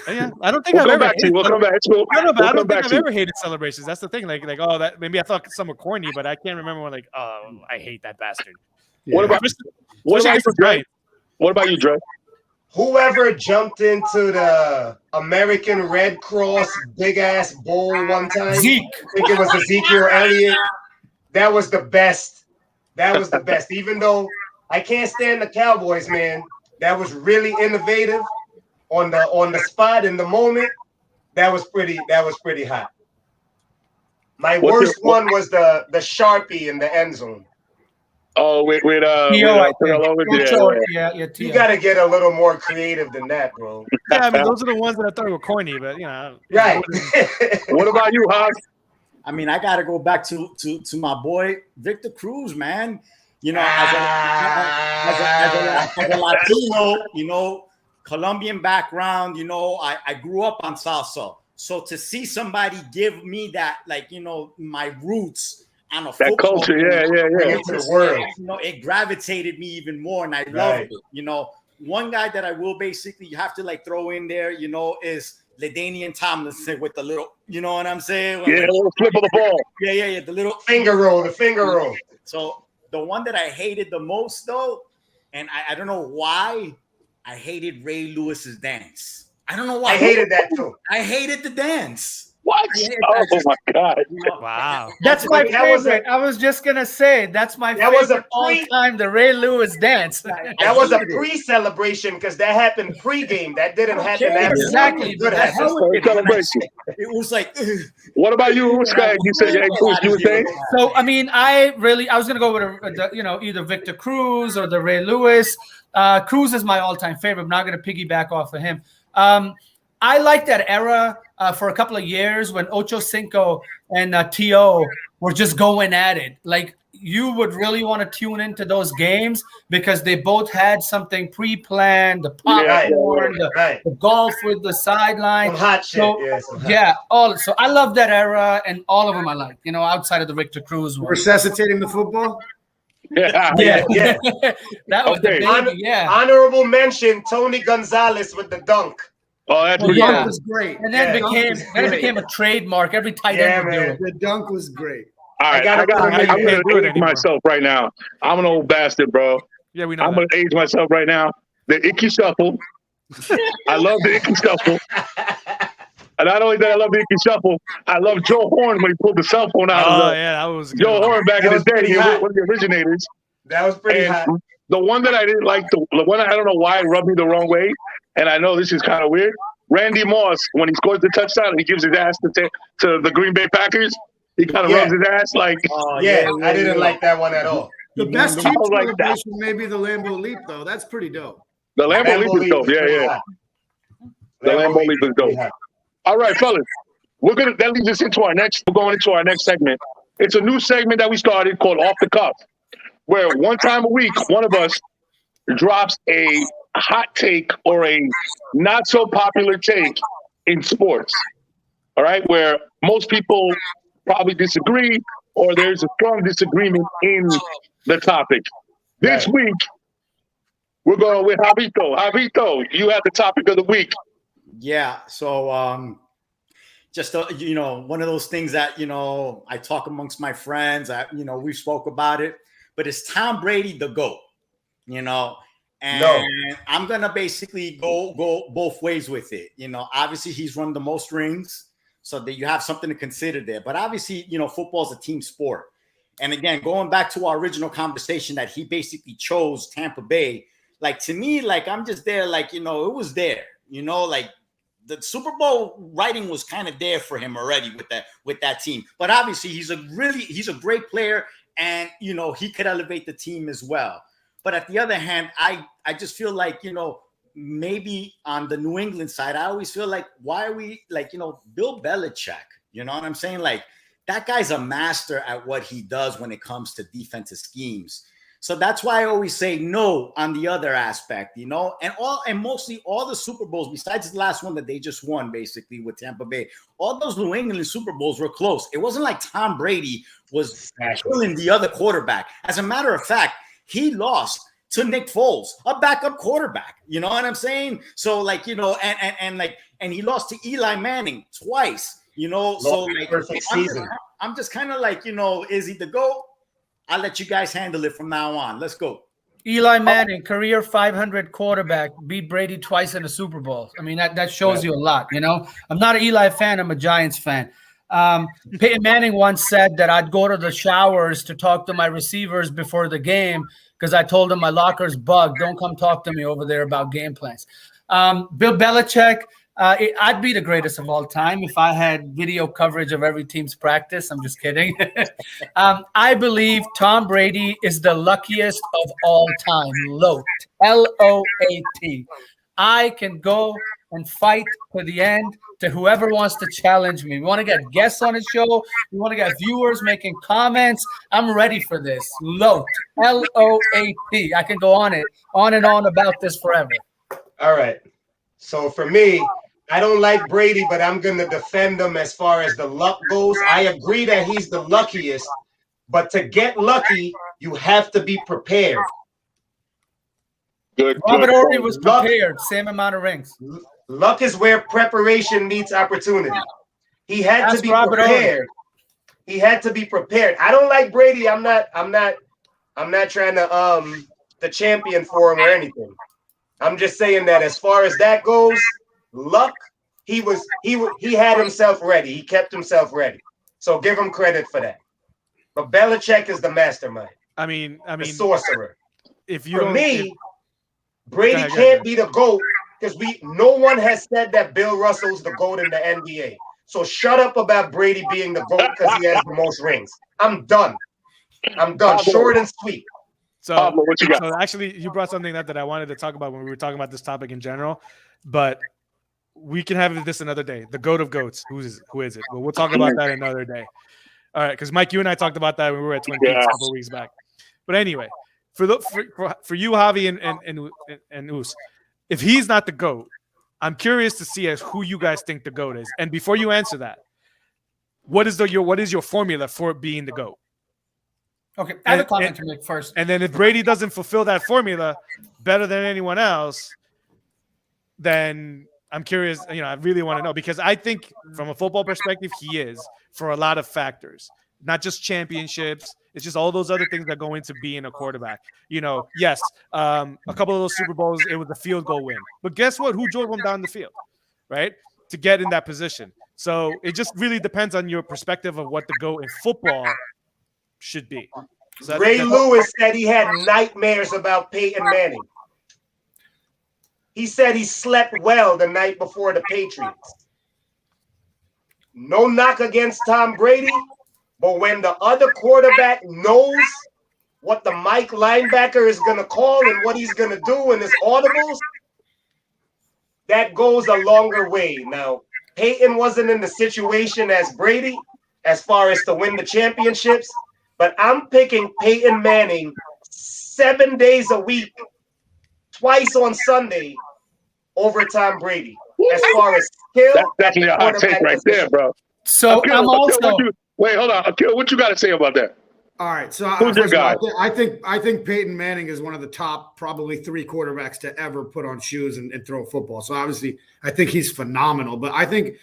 Yeah, I don't think We'll I've come ever back to you. We'll come back. It's cool. No, but We'll I come don't back think I've to you. ever hated celebrations. That's the thing. Like, oh, that maybe I thought some were corny, but I can't remember when. Like, oh, I hate that bastard. What about Especially you, Dre? What about you, Dre? Whoever jumped into the American Red Cross big ass bowl one time, Zeke. I think it was Ezekiel Elliott. That was the best. That was the best. Even though I can't stand the Cowboys, man, that was really innovative on the spot in the moment. That was pretty hot. My worst one was the Sharpie in the end zone. Oh, with T.O., I think. yeah. Yeah, You got to get a little more creative than that, bro. Yeah, I mean, those are the ones that I thought were corny, but you know. Right. What about you, Haas? I mean, I got to go back to my boy Victor Cruz, man. You know, as a Latino, you know, Colombian background, you know, I grew up on salsa. So to see somebody give me that, like, you know, my roots on a That culture, yeah. Into the world. You know, it gravitated me even more, and I loved it. You know, one guy that I will basically have to like throw in there, you know, is LaDainian Tomlinson with the little, you know what I'm saying? Yeah, a little flip of the ball. Yeah, the little finger roll. So the one that I hated the most, though, and I don't know why, I hated Ray Lewis's dance. I don't know why. I hated that too. I hated the dance. What? Oh my God! Wow. That's my That was favorite. I was just gonna say that's my That was favorite a all pre- time. The Ray Lewis dance. That was a pre-celebration because that happened pre-game. That didn't happen after. Exactly. Good But happened. Celebration. It was like, What about you, Skag? You said, hey, Cruz, you were saying? So I mean, I was gonna go with either Victor Cruz or the Ray Lewis. Cruz is my all-time favorite. I'm not gonna piggyback off of him. I like that era for a couple of years when Ocho Cinco and T.O. were just going at it. Like, you would really want to tune into those games because they both had something pre-planned, the popcorn, the golf with the sideline. Some hot shit. So I love that era, and all of them I like, you know, outside of the Victor Cruz one. Resuscitating the football? Yeah. That was the baby, Honorable mention, Tony Gonzalez with the dunk. Oh, that's pretty dunk cool. was great. And then it became a trademark. Every tight end would do it. The dunk was great. All right, I'm going to age myself right now. I'm an old bastard, bro. Yeah, we know. I'm going to age myself right now. The Icky Shuffle. I love the Icky Shuffle. And not only that, I love the Icky Shuffle, I love Joe Horn when he pulled the cell phone out. That was Joe Horn back in the day. He was one of the originators. That was pretty hot. The one that I didn't like, the one I don't know why it rubbed me the wrong way, and I know this is kind of weird. Randy Moss, when he scores the touchdown, he gives his ass to the Green Bay Packers. He kind of rubs his ass like. I didn't like that one at all. The best team like celebration may be the Lambeau Leap, though. That's pretty dope. The Lambeau Leap is dope. Yeah. The Lambeau Leap is dope. All right, fellas. That leads us into we're going into our next segment. It's a new segment that we started called Off the Cuff, where one time a week, one of us drops a hot take or a not so popular take in sports. All right, where most people probably disagree or there's a strong disagreement in the topic. This week, We're going with Javito. Javito, you have the topic of the week. Yeah. So just one of those things that I talk amongst my friends. We spoke about it, but it's Tom Brady the GOAT. And I'm gonna basically go both ways with it. Obviously he's won the most rings, so that you have something to consider there. But obviously, football is a team sport. And again, going back to our original conversation that he basically chose Tampa Bay, like to me, like I'm just there, like it was there, like the Super Bowl writing was kind of there for him already with that team. But obviously, he's a great player, and he could elevate the team as well. But at the other hand, I just feel like maybe on the New England side, I always feel like, why are we like Bill Belichick? You know what I'm saying? Like that guy's a master at what he does when it comes to defensive schemes. So that's why I always say no on the other aspect, and mostly all the Super Bowls, besides the last one that they just won, basically with Tampa Bay, all those New England Super Bowls were close. It wasn't like Tom Brady was killing the other quarterback. As a matter of fact, he lost to Nick Foles, a backup quarterback. You know what I'm saying? So like, and he lost to Eli Manning twice, so like, perfect season. I'm just kind of like, is he the GOAT? I'll let you guys handle it from now on. Let's go. Eli Manning, career 500 quarterback, beat Brady twice in the Super Bowl. I mean, that shows you a lot, I'm not an Eli fan. I'm a Giants fan. Peyton Manning once said that I'd go to the showers to talk to my receivers before the game because I told them my locker's bugged. Don't come talk to me over there about game plans. Bill Belichick, I'd be the greatest of all time if I had video coverage of every team's practice. I'm just kidding. I believe Tom Brady is the luckiest of all time. Loat. L-O-A-T. I can go and fight to the end to whoever wants to challenge me. We want to get guests on the show. We want to get viewers making comments. I'm ready for this. Loat. L-O-A-T. I can go on and on about this forever. All right. So for me, I don't like Brady, but I'm going to defend him as far as the luck goes. I agree that he's the luckiest, but to get lucky, you have to be prepared. Robert Ory was prepared. Same amount of rings. Luck is where preparation meets opportunity. He had to be prepared. He had to be prepared. I don't like Brady. I'm not trying to the champion for him or anything. I'm just saying that as far as that goes, luck, he had himself ready. He kept himself ready. So give him credit for that. But Belichick is the mastermind. I mean, the sorcerer. If you for me, Brady can't be the GOAT because no one has said that Bill Russell's the GOAT in the NBA. So shut up about Brady being the GOAT because he has the most rings. I'm done. Short and sweet. So actually, you brought something up that I wanted to talk about when we were talking about this topic in general, but we can have this another day. The GOAT of GOATs. Who is it? Well, we'll talk about that another day. All right, because Mike, you and I talked about that when we were at Twin Peaks a couple of weeks back. But anyway, for you, Javi and Us, if he's not the GOAT, I'm curious to see as who you guys think the GOAT is. And before you answer that, what is your formula for being the GOAT? Okay, I have a comment to make first. And then if Brady doesn't fulfill that formula better than anyone else, then I'm curious, I really want to know, because I think from a football perspective, he is for a lot of factors, not just championships. It's just all those other things that go into being a quarterback. Yes, a couple of those Super Bowls, it was a field goal win. But guess what? Who drove them down the field, right? To get in that position. So it just really depends on your perspective of what the GOAT in football should be. So Ray Lewis said he had nightmares about Peyton Manning. He said he slept well the night before the Patriots. No knock against Tom Brady, but when the other quarterback knows what the Mike linebacker is going to call and what he's going to do in his audibles, that goes a longer way. Now, Peyton wasn't in the situation as Brady as far as to win the championships, but I'm picking Peyton Manning 7 days a week, twice on Sunday, over Tom Brady. As far as skill, that's definitely a hot take right there, bro. So Akil, I'm also wait, hold on. Akil, what you got to say about that? All right, so Who's your guy? I think Peyton Manning is one of the top probably 3 quarterbacks to ever put on shoes and throw a football. So obviously, I think he's phenomenal. But I think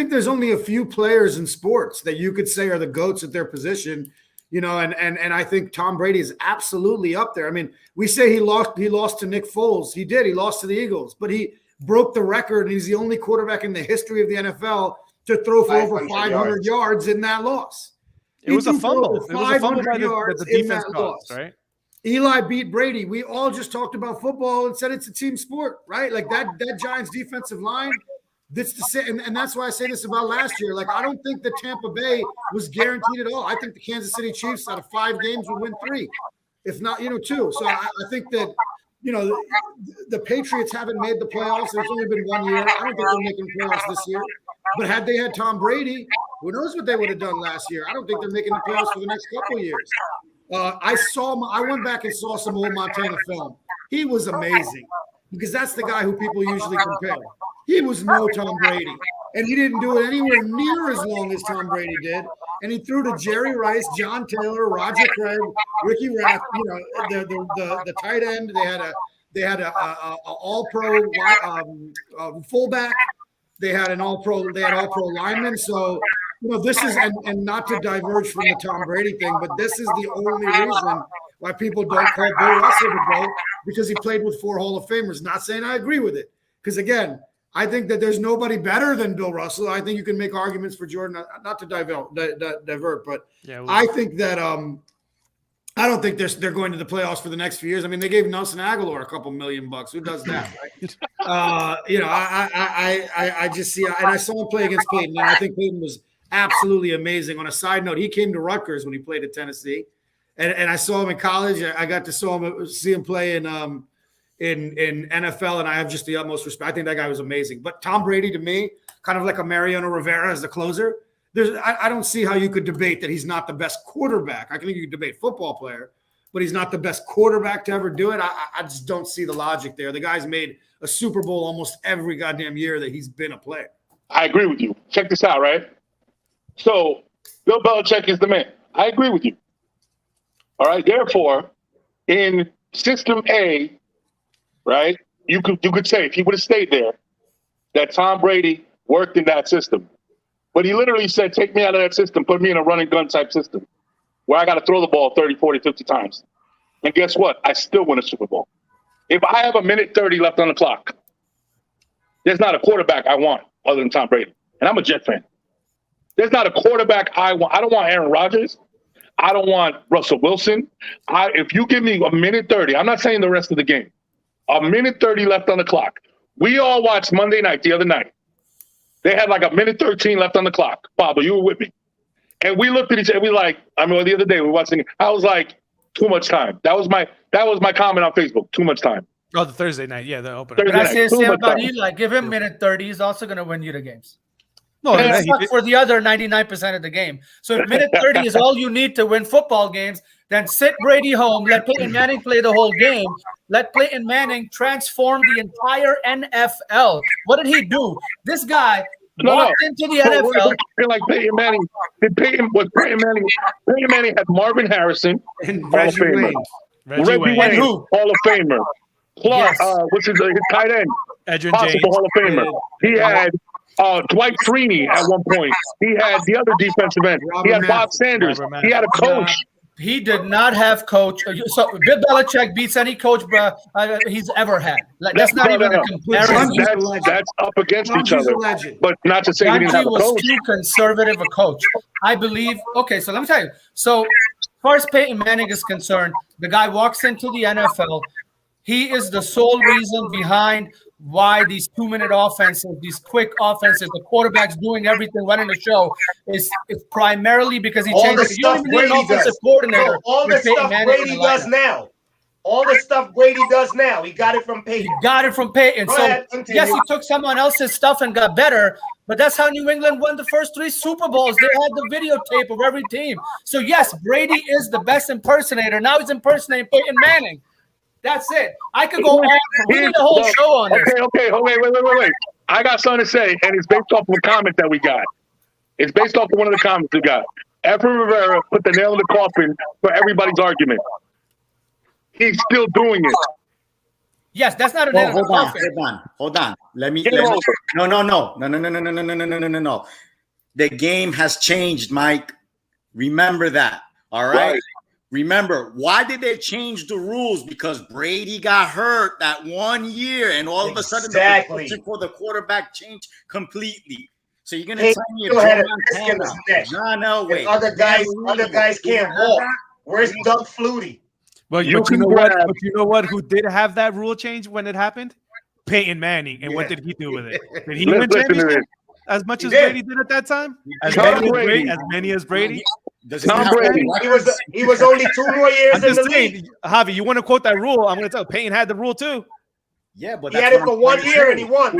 there's only a few players in sports that you could say are the GOATs at their position. And I think Tom Brady is absolutely up there. I mean, we say he lost to Nick Foles. He did. He lost to the Eagles, but he broke the record, and he's the only quarterback in the history of the NFL to throw for over 500 yards in that loss. It was a fumble. It was a fumble by the defense caused, right? Eli beat Brady. We all just talked about football and said it's a team sport, right? Like that Giants defensive line. And that's why I say this about last year. Like, I don't think that Tampa Bay was guaranteed at all. I think the Kansas City Chiefs out of 5 games would win 3, if not, 2. So I think that, the Patriots haven't made the playoffs. There's only been 1 year. I don't think they're making playoffs this year. But had they had Tom Brady, who knows what they would have done last year? I don't think they're making the playoffs for the next couple of years. I went back and saw some old Montana film. He was amazing because that's the guy who people usually compare. He was no Tom Brady, and he didn't do it anywhere near as long as Tom Brady did. And he threw to Jerry Rice, John Taylor, Roger Craig, Ricky Rath. The tight end. They had a all-pro fullback. They had an all-pro. They had all-pro linemen. So this is and not to diverge from the Tom Brady thing, but this is the only reason why people don't call Bill Russell the GOAT, because he played with 4 Hall of Famers. Not saying I agree with it, because again, I think that there's nobody better than Bill Russell. I think you can make arguments for Jordan, not to divert, but I think that I don't think they're going to the playoffs for the next few years. I mean, they gave Nelson Aguilar a couple $1 million. Who does that, right? I just see, and I saw him play against Peyton, and I think Peyton was absolutely amazing. On a side note, he came to Rutgers when he played at Tennessee, and I saw him in college. I got to see him play in NFL, and I have just the utmost respect. I think that guy was amazing. But Tom Brady, to me, kind of like a Mariano Rivera as the closer. I don't see how you could debate that he's not the best quarterback. I think you could debate football player, but he's not the best quarterback to ever do it. I just don't see the logic there. The guy's made a Super Bowl almost every goddamn year that he's been a player. I agree with you. Check this out, right? So Bill Belichick is the man. I agree with you. All right. Therefore, in System A, right, you could say if he would have stayed there, that Tom Brady worked in that system. But he literally said, take me out of that system, put me in a run and gun type system where I got to throw the ball 30, 40, 50 times. And guess what? I still win a Super Bowl. If I have 1:30 left on the clock, there's not a quarterback I want other than Tom Brady. And I'm a Jet fan. There's not a quarterback I want. I don't want Aaron Rodgers. I don't want Russell Wilson. If you give me 1:30, I'm not saying the rest of the game, 1:30 left on the clock. We all watched Monday night the other night. They had like 1:13 left on the clock. Pablo, you were with me. And we looked at each other. We the other day we were watching it. I was like, too much time. That was my comment on Facebook. Too much time. Oh, the Thursday night. Yeah, the opener. But I say the same about Eli. Give him 1:30. He's also going to win you the games. No, for the other 99% of the game. So if 1:30 is all you need to win football games, then sit Brady home, let Peyton Manning play the whole game, let Peyton Manning transform the entire NFL. What did he do? This guy walked into the NFL. Like Peyton Manning. Peyton Manning had Marvin Harrison, and Hall of Famer. Reggie Wayne, Hall of Famer. Clark, what's his tight end? Edgerrin possible James. Hall of Famer. He had Dwight Freeney at one point. He had the other defensive end. He had Bob Sanders. He had a coach. He did not have coach. So Bill Belichick beats any coach he's ever had. Like, that's not even a comparison. That's up against each other. But not to say he didn't have a coach. Was too conservative a coach. I believe. Okay, so let me tell you. So as far as Peyton Manning is concerned, the guy walks into the NFL. He is the sole reason behind why these 2-minute offenses, these quick offenses, the quarterback's doing everything, running the show, is primarily because he changed it. You don't even need an offensive coordinator. All the stuff Brady does now. All the stuff Brady does now. He got it from Peyton. Yes, he took someone else's stuff and got better, but that's how New England won the first 3 Super Bowls. They had the videotape of every team. So, yes, Brady is the best impersonator. Now he's impersonating Peyton Manning. That's it. I could go on. We need a whole show on this. Okay. Wait. I got something to say, and it's based off of a comment that we got. It's based off of one of the comments we got. Efren Rivera put the nail in the coffin for everybody's argument. He's still doing it. Yes, that's not a Well, nail in the coffin. hold on. Let me. Game over. No. The game has changed, Mike. Remember that. All right. Remember, why did they change the rules? Because Brady got hurt that 1 year, and all of a sudden the position for the quarterback changed completely. So you're gonna tell me John Elway, other guys can't walk. Where's Doug Flutie? But you know what? But you know what? Who did have that rule change when it happened? Peyton Manning. And what did he do with it? Did he win championship as much as Brady did at that time? As many as Brady? Tom Brady. He was only 2 more years in the league. Javi, you want to quote that rule? I'm going to tell you, Peyton had the rule too. Yeah, but he had it for 1 year and he won.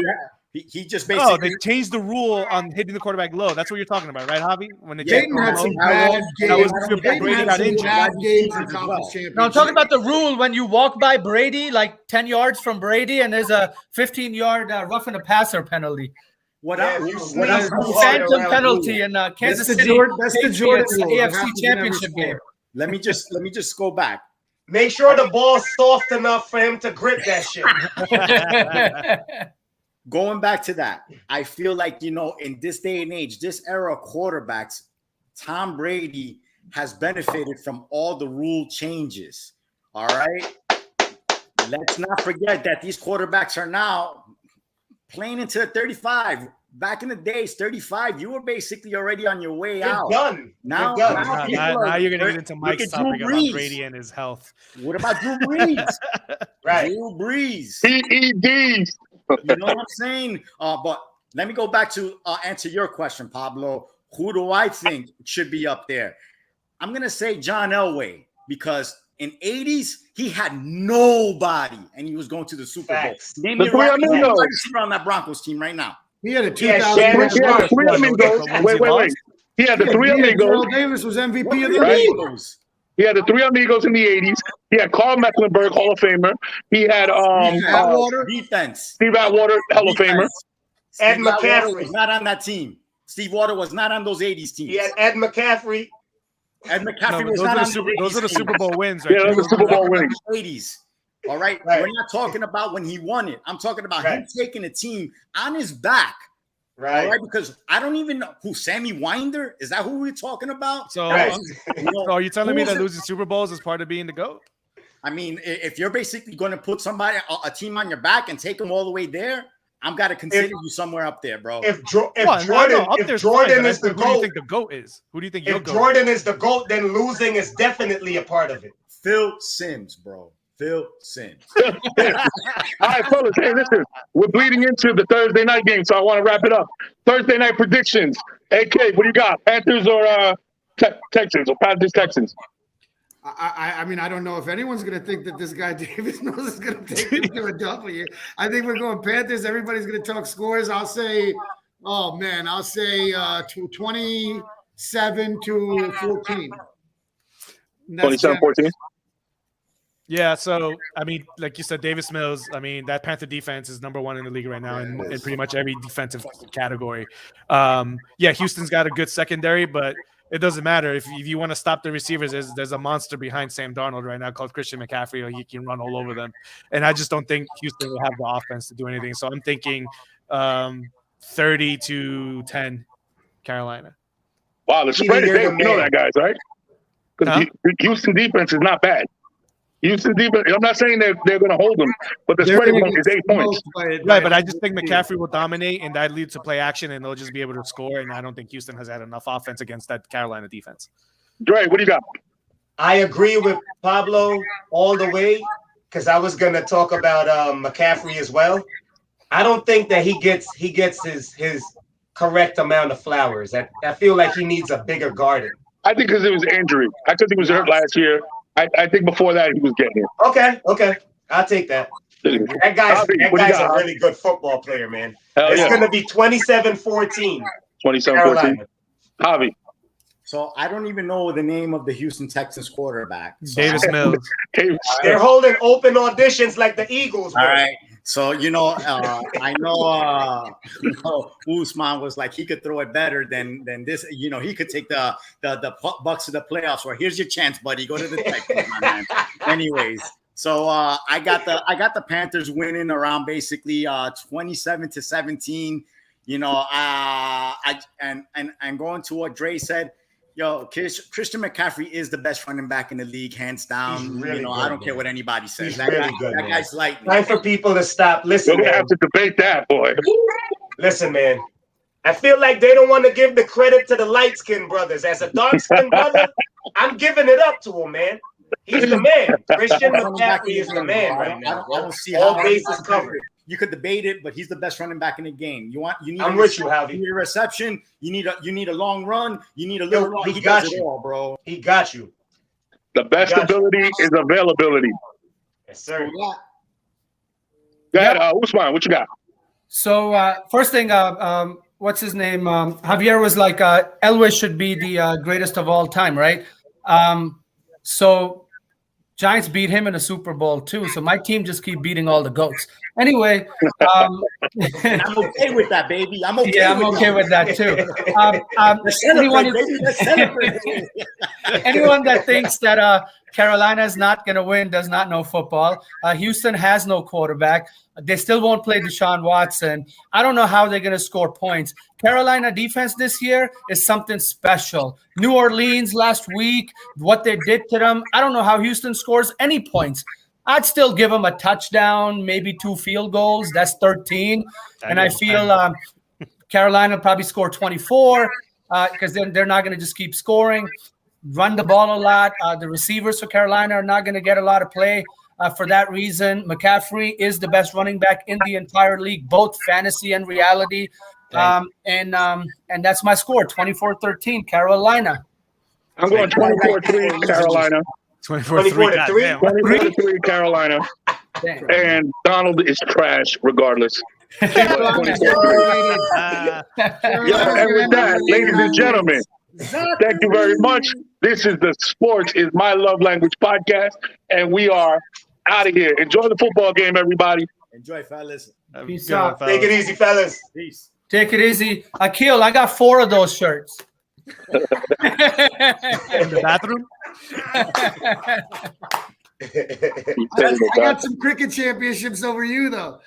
He just basically. Oh, they changed the rule on hitting the quarterback low. That's what you're talking about, right, Javi? When Peyton had some bad games. No, I'm talking about the rule when you walk by Brady, like 10 yards from Brady, and there's a 15-yard roughing the passer penalty. Phantom penalty in Kansas City. That's the Jordan AFC Championship game. Let me just go back. Make sure the ball's soft enough for him to grip that shit. Going back to that, I feel like, in this day and age, this era of quarterbacks, Tom Brady has benefited from all the rule changes. All right. Let's not forget that these quarterbacks are now playing into the 35. Back in the days, 35, you were basically already on your way out. Done. Now you're going to get into Mike's topic about Brady and his health. What about Drew Brees? Right. Drew Brees. PEDs. You know what I'm saying? But let me go back to answer your question, Pablo. Who do I think should be up there? I'm going to say John Elway, because in 80s, he had nobody, and he was going to the Super Bowl. Name me right on that Broncos team right now. He had a 2000. He had the 3 amigos. Wait. He had the 3 amigos. Terrell Davis was MVP of the league. He had the 3 amigos in the 80s. He had Carl Mecklenburg, Hall of Famer. He had defense. Steve Atwater, Hall of Famer. Ed McCaffrey was not on that team. Steve Water was not on those 80s teams. He had Ed McCaffrey. Was not on those are the Super Bowl wins, right? Yeah, those are the Super Bowl wins. 80s. All right. We're not talking about when he won it. I'm talking about him taking a team on his back. Right. All right. Because I don't even know who Sammy Winder is. That who we're talking about? So, so are you telling me that losing Super Bowls is part of being the GOAT? I mean, if you're basically going to put a team on your back and take them all the way there, I'm got to consider you somewhere up there, bro. If Jordan is the GOAT, who do you think the GOAT is? Who do you think your GOAT? If Jordan is the GOAT, then losing is definitely a part of it. Phil Simms, bro. Phil Simms. All right, fellas. Hey, listen. We're bleeding into the Thursday night game, so I want to wrap it up. Thursday night predictions. AK, what do you got? Panthers or Texans or Panthers Texans? I mean, I don't know if anyone's going to think that this guy Davis knows is going to take them to a W. I think we're going Panthers. Everybody's going to talk scores. I'll say 27-14. 27-14. Yeah, so I mean, like you said, Davis Mills. I mean, that Panther defense is #1 in the league right now in pretty much every defensive category. Yeah, Houston's got a good secondary, but it doesn't matter if you want to stop the receivers. There's a monster behind Sam Darnold right now called Christian McCaffrey. He can run all over them, and I just don't think Houston will have the offense to do anything. So I'm thinking 30-10, Carolina. Wow, the spread is there. You know that, guys, right? Because Houston defense is not bad. Houston defense. I'm not saying they're going to hold them, but the spread is 8 points. Right, but I just think McCaffrey will dominate, and that leads to play action, and they'll just be able to score. And I don't think Houston has had enough offense against that Carolina defense. Dre, what do you got? I agree with Pablo all the way, because I was going to talk about McCaffrey as well. I don't think that he gets his correct amount of flowers. I feel like he needs a bigger garden. I think because it was injury. I think he was hurt last year. I think before that he was getting it. Okay. I'll take that. That guy's a really good football player, man. It's going to be 27-14. 27-14. Javi. So I don't even know the name of the Houston Texans quarterback. Davis Mills. They're holding open auditions like the Eagles. All right. So I know Usman was like he could throw it better than this. He could take the Bucks to the playoffs. Or here's your chance, buddy. Go to the Texans, my man. Anyways, so I got the Panthers winning around basically 27-17. And going to what Dre said. Yo, Christian McCaffrey is the best running back in the league, hands down. Really good, I don't care what anybody says. He's That really good. That guy's lightning. Time for people to stop. Listen, We're gonna man. have to debate that, boy. Listen, man. I feel like they don't want to give the credit to the light-skinned brothers. As a dark-skinned brother, I'm giving it up to him, man. He's the man. Christian McCaffrey is the man right now. I don't see all how bases covered. You could debate it, but he's the best running back in the game. I'm with you, Javi. You need a reception. You need a long run. You need a little run. He got does you, it all, bro. He got you. The best ability is availability. Yes, sir. Go ahead, Usman, what you got? So first thing, what's his name? Javier was like, Elway should be the greatest of all time, right? So Giants beat him in a Super Bowl too. So my team just keep beating all the goats. Anyway, I'm okay with that, baby. I'm okay. Yeah, I'm okay with that too. Anyone that thinks that Carolina is not going to win does not know football. Houston has no quarterback. They still won't play Deshaun Watson. I don't know how they're going to score points. Carolina defense this year is something special. New Orleans last week, what they did to them, I don't know how Houston scores any points. I'd still give them a touchdown, maybe 2 field goals. That's 13. And I feel Carolina probably score 24 because they're not going to just keep scoring. Run the ball a lot. The receivers for Carolina are not going to get a lot of play. For that reason, McCaffrey is the best running back in the entire league, both fantasy and reality. And that's my score, 24-13, Carolina. I'm going 24-3 Carolina. 24-3. 24-3 Carolina. Damn. And Donald is trash regardless. Uh, And with that, ladies and gentlemen, thank you very much. This is the Sports is My Love Language podcast, and we are out of here. Enjoy the football game, everybody. Enjoy, fellas. Peace out. Take it easy, fellas. Peace. Take it easy. Akil, I got 4 of those shirts. In the bathroom? I got some cricket championships over you, though.